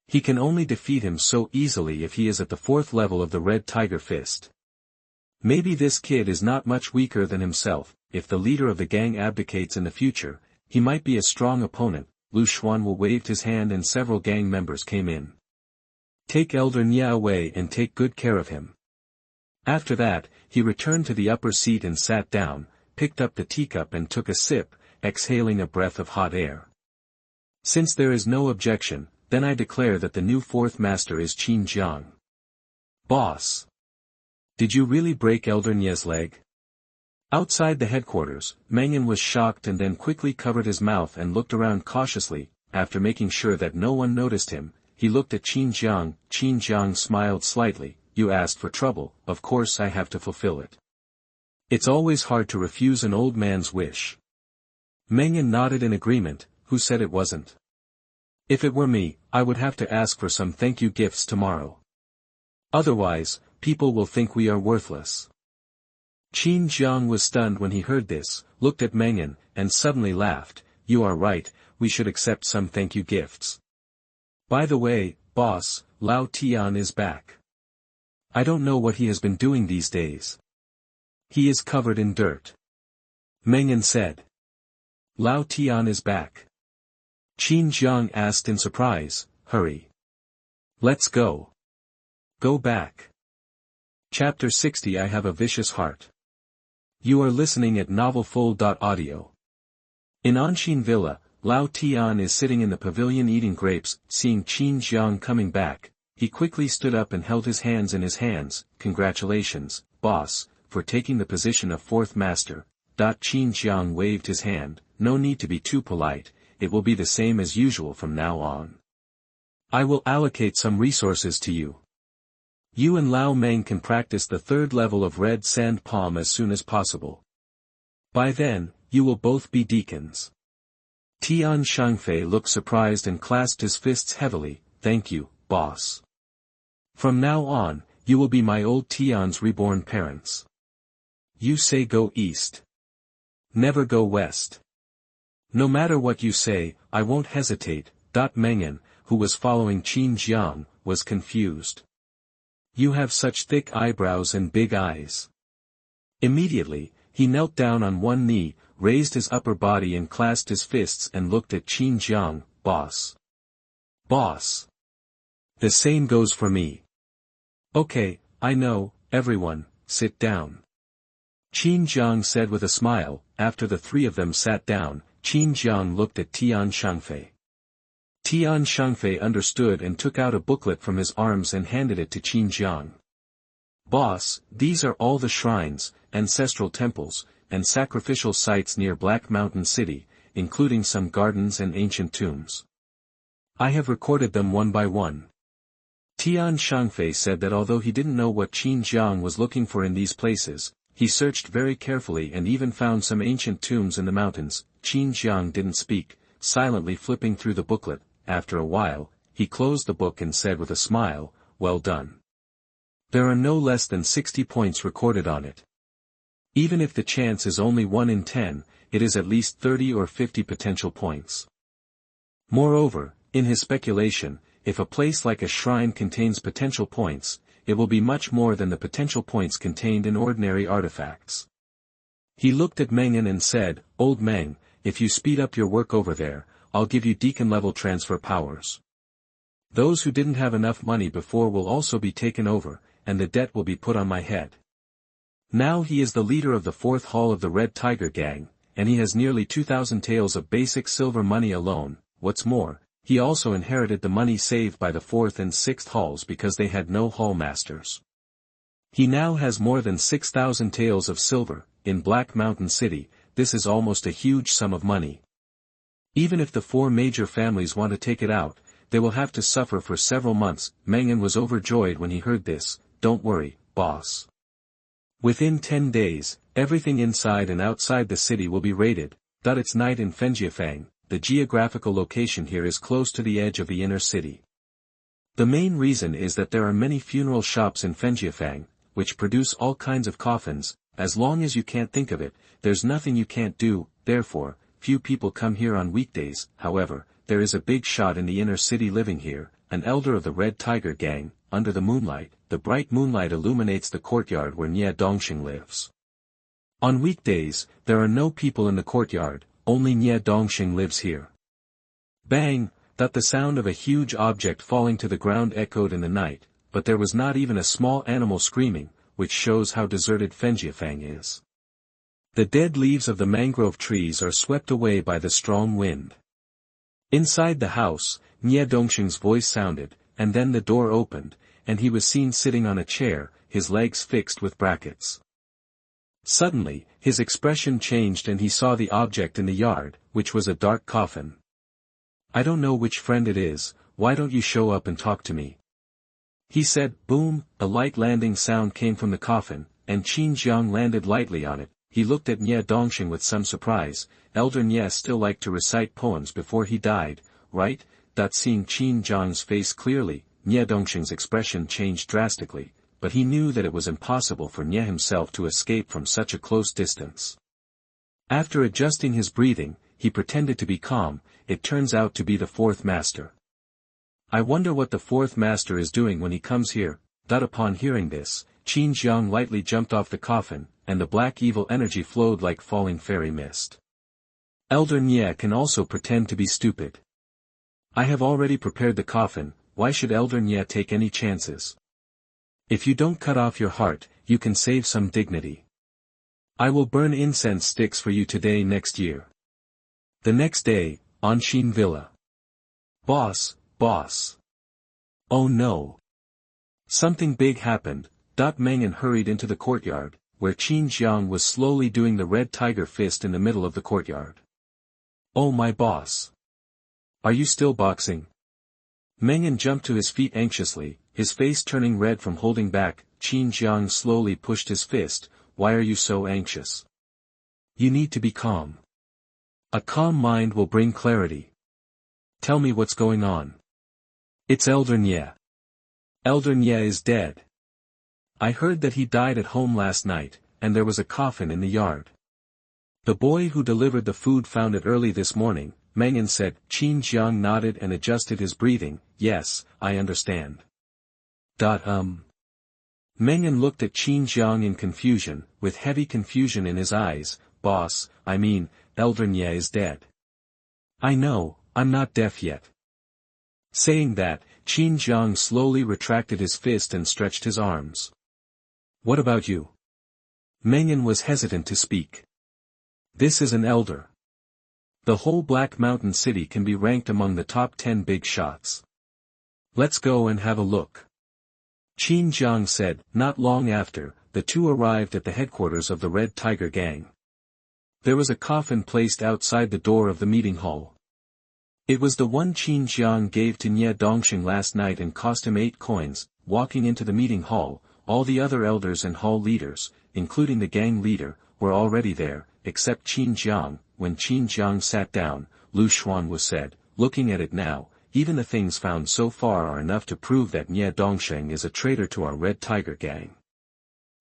He can only defeat him so easily if he is at the fourth level of the Red Tiger Fist. Maybe this kid is not much weaker than himself. If the leader of the gang abdicates in the future, he might be a strong opponent. Lu Xuanwu waved his hand and several gang members came in. "Take Elder Nye away and take good care of him." After that, he returned to the upper seat and sat down, picked up the teacup and took a sip, exhaling a breath of hot air. "Since there is no objection, then I declare that the new fourth master is Qin Jiang." "Boss! Did you really break Elder Nye's leg?" Outside the headquarters, Mengen was shocked and then quickly covered his mouth and looked around cautiously. After making sure that no one noticed him, he looked at Qin Jiang. Qin Jiang smiled slightly. "You asked for trouble, of course I have to fulfill it. It's always hard to refuse an old man's wish." Mengen nodded in agreement. "Who said it wasn't? If it were me, I would have to ask for some thank you gifts tomorrow. Otherwise, people will think we are worthless." Qin Jiang was stunned when he heard this, looked at Mengen, and suddenly laughed. "You are right, we should accept some thank you gifts. By the way, boss, Lao Tian is back. I don't know what he has been doing these days. He is covered in dirt." Mengen said. "Lao Tian is back?" Qin Jiang asked in surprise. "Hurry. Let's go. Go back." Chapter 60 I Have a Vicious Heart. You are listening at novelfull.audio. In Anshin Villa, Lao Tian is sitting in the pavilion eating grapes. Seeing Qin Jiang coming back, he quickly stood up and held his hands in his hands. "Congratulations, boss, for taking the position of fourth master." Qin Jiang waved his hand. "No need to be too polite, it will be the same as usual from now on. I will allocate some resources to you." You and Lao Meng can practice the third level of red sand palm as soon as possible. By then, you will both be deacons. Tian Shangfei looked surprised and clasped his fists heavily. Thank you, boss. From now on, you will be my old Tian's reborn parents. You say go east. Never go west. No matter what you say, I won't hesitate. Mengen, who was following Qin Jiang, was confused. You have such thick eyebrows and big eyes. Immediately, he knelt down on one knee, raised his upper body and clasped his fists and looked at Qin Jiang. Boss. Boss. The same goes for me. Okay, I know, everyone, sit down. Qin Jiang said with a smile. After the three of them sat down, Qin Jiang looked at Tian Shangfei. Tian Shangfei understood and took out a booklet from his arms and handed it to Qin Jiang. Boss, these are all the shrines, ancestral temples, and sacrificial sites near Black Mountain City, including some gardens and ancient tombs. I have recorded them one by one. Tian Shangfei said that although he didn't know what Qin Jiang was looking for in these places, he searched very carefully and even found some ancient tombs in the mountains. Qin Jiang didn't speak, silently flipping through the booklet. After a while, he closed the book and said with a smile, well done. There are no less than 60 points recorded on it. Even if the chance is only 1 in 10, it is at least 30 or 50 potential points. Moreover, in his speculation, if a place like a shrine contains potential points, it will be much more than the potential points contained in ordinary artifacts. He looked at Mengen and said, Old Meng, if you speed up your work over there, I'll give you deacon-level transfer powers. Those who didn't have enough money before will also be taken over, and the debt will be put on my head. Now he is the leader of the 4th Hall of the Red Tiger Gang, and he has nearly 2,000 taels of basic silver money alone. What's more, he also inherited the money saved by the 4th and 6th halls because they had no hall masters. He now has more than 6,000 taels of silver. In Black Mountain City, this is almost a huge sum of money. Even if the 4 major families want to take it out, they will have to suffer for several months. Mengen was overjoyed when he heard this. Don't worry, boss. Within 10 days, everything inside and outside the city will be raided. It's night in Fenjiafang. The geographical location here is close to the edge of the inner city. The main reason is that there are many funeral shops in Fenjiafang, which produce all kinds of coffins. As long as you can't think of it, there's nothing you can't do. Therefore, few people come here on weekdays. However, there is a big shot in the inner city living here, an elder of the Red Tiger Gang. Under the moonlight, the bright moonlight illuminates the courtyard where Nie Dongxing lives. On weekdays, there are no people in the courtyard, only Nie Dongxing lives here. Bang! The sound of a huge object falling to the ground echoed in the night, but there was not even a small animal screaming, which shows how deserted Fenjiafang is. The dead leaves of the mangrove trees are swept away by the strong wind. Inside the house, Nie Dongxing's voice sounded, and then the door opened, and he was seen sitting on a chair, his legs fixed with brackets. Suddenly, his expression changed and he saw the object in the yard, which was a dark coffin. I don't know which friend it is, why don't you show up and talk to me? He said. Boom, a light landing sound came from the coffin, and Qin Jiang landed lightly on it. He looked at Nie Dongxing with some surprise. Elder Nie still liked to recite poems before he died, right? Seeing Qin Jiang's face clearly, Nie Dongxing's expression changed drastically, but he knew that it was impossible for Nie himself to escape from such a close distance. After adjusting his breathing, he pretended to be calm. It turns out to be the 4th master. I wonder what the 4th master is doing when he comes here. Upon hearing this, Qin Jiang lightly jumped off the coffin, and the black evil energy flowed like falling fairy mist. Elder Nie can also pretend to be stupid. I have already prepared the coffin, why should Elder Nie take any chances? If you don't cut off your heart, you can save some dignity. I will burn incense sticks for you today next year. The next day, on Xin Villa. Boss. Oh no. Something big happened. Mengen hurried into the courtyard, where Qin Jiang was slowly doing the red tiger fist in the middle of the courtyard. Oh my boss. Are you still boxing? Mengan jumped to his feet anxiously, his face turning red from holding back. Qin Jiang slowly pushed his fist. Why are you so anxious? You need to be calm. A calm mind will bring clarity. Tell me what's going on. It's Elder Nye. Elder Nye is dead. I heard that he died at home last night, and there was a coffin in the yard. The boy who delivered the food found it early this morning, Mengan said. Qin Jiang nodded and adjusted his breathing. Yes, I understand. Mengan looked at Qin Jiang in confusion, with heavy confusion in his eyes. Boss, I mean, Elder Nye is dead. I know, I'm not deaf yet. Saying that, Qin Jiang slowly retracted his fist and stretched his arms. What about you? Mengan was hesitant to speak. This is an elder. The whole Black Mountain City can be ranked among the top 10 big shots. Let's go and have a look. Qin Jiang said. Not long after, the two arrived at the headquarters of the Red Tiger Gang. There was a coffin placed outside the door of the meeting hall. It was the one Qin Jiang gave to Nye Dongxing last night and cost him 8 coins. Walking into the meeting hall, all the other elders and hall leaders, including the gang leader, were already there, except Qin Jiang. When Qin Jiang sat down, Lu Xuanwu said, looking at it now, even the things found so far are enough to prove that Nye Dongxing is a traitor to our Red Tiger Gang.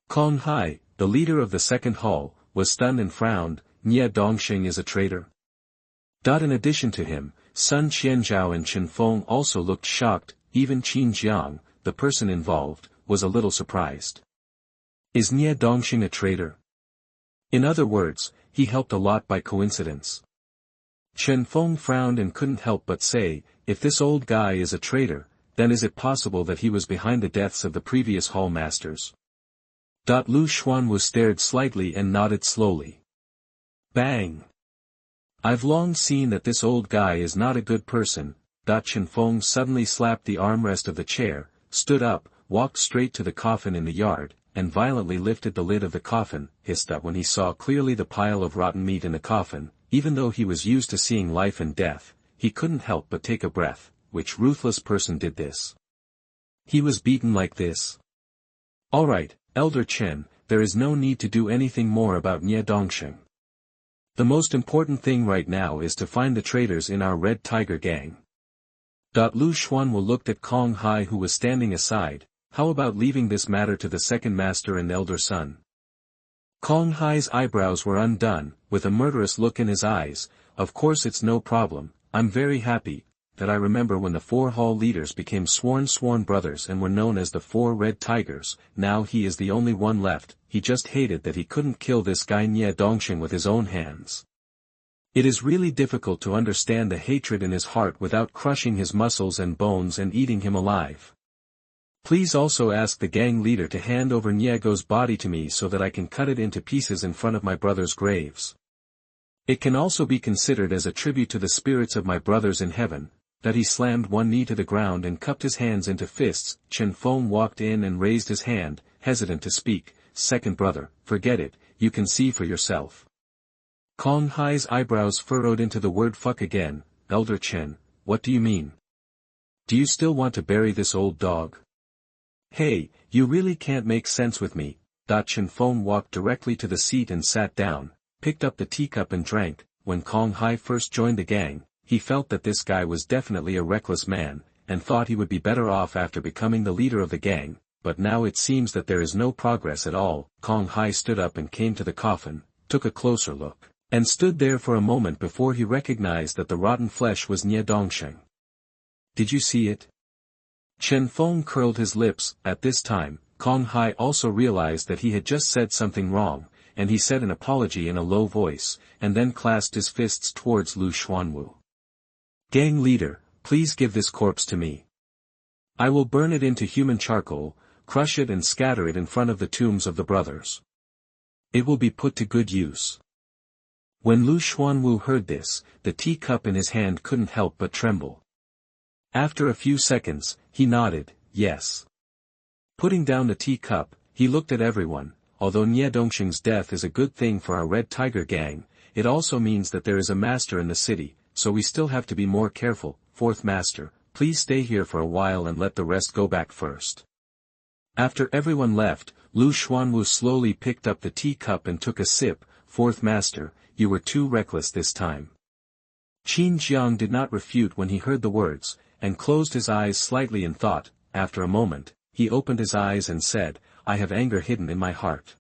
Kong Hai, the leader of the second hall, was stunned and frowned. Nye Dongxing is a traitor? In addition to him, Sun Qianzhao and Chen Feng also looked shocked. Even Qin Jiang, the person involved, was a little surprised. Is Nye Dongxing a traitor? In other words, he helped a lot by coincidence. Chen Feng frowned and couldn't help but say, if this old guy is a traitor, then is it possible that he was behind the deaths of the previous hall masters? Lu Xuanwu stared slightly and nodded slowly. Bang! I've long seen that this old guy is not a good person. Chen Feng suddenly slapped the armrest of the chair, stood up, walked straight to the coffin in the yard, and violently lifted the lid of the coffin. Hissed when he saw clearly the pile of rotten meat in the coffin. Even though he was used to seeing life and death, he couldn't help but take a breath. Which ruthless person did this? He was beaten like this. Alright, Elder Chen, there is no need to do anything more about Nye Dongxing. The most important thing right now is to find the traitors in our Red Tiger Gang. Lu Xuanwu looked at Kong Hai who was standing aside. How about leaving this matter to the second master and elder son? Kong Hai's eyebrows were undone, with a murderous look in his eyes. Of course it's no problem. I'm very happy that I remember when the 4 hall leaders became sworn brothers and were known as the 4 Red Tigers. Now he is the only one left. He just hated that he couldn't kill this guy Nye Dongxing with his own hands. It is really difficult to understand the hatred in his heart without crushing his muscles and bones and eating him alive. Please also ask the gang leader to hand over Niego's body to me so that I can cut it into pieces in front of my brothers' graves. It can also be considered as a tribute to the spirits of my brothers in heaven. That he slammed one knee to the ground and cupped his hands into fists. Chen Feng walked in and raised his hand, hesitant to speak. Second brother, forget it, you can see for yourself. Kong Hai's eyebrows furrowed into the word fuck again. Elder Chen, what do you mean? Do you still want to bury this old dog? Hey, you really can't make sense with me. Chen Feng walked directly to the seat and sat down, picked up the teacup and drank. When Kong Hai first joined the gang, he felt that this guy was definitely a reckless man, and thought he would be better off after becoming the leader of the gang, but now it seems that there is no progress at all. Kong Hai stood up and came to the coffin, took a closer look, and stood there for a moment before he recognized that the rotten flesh was Nye Dongxing. Did you see it? Chen Feng curled his lips. At this time, Kong Hai also realized that he had just said something wrong, and he said an apology in a low voice, and then clasped his fists towards Lu Xuanwu. Gang leader, please give this corpse to me. I will burn it into human charcoal, crush it and scatter it in front of the tombs of the brothers. It will be put to good use. When Lu Xuanwu heard this, the teacup in his hand couldn't help but tremble. After a few seconds, he nodded, yes. Putting down the teacup, he looked at everyone. Although Nye Dongxing's death is a good thing for our Red Tiger Gang, it also means that there is a master in the city, so we still have to be more careful. Fourth master, please stay here for a while and let the rest go back first. After everyone left, Lu Xuanwu slowly picked up the teacup and took a sip. Fourth master, you were too reckless this time. Qin Jiang did not refute when he heard the words, and closed his eyes slightly in thought. After a moment, he opened his eyes and said, I have anger hidden in my heart.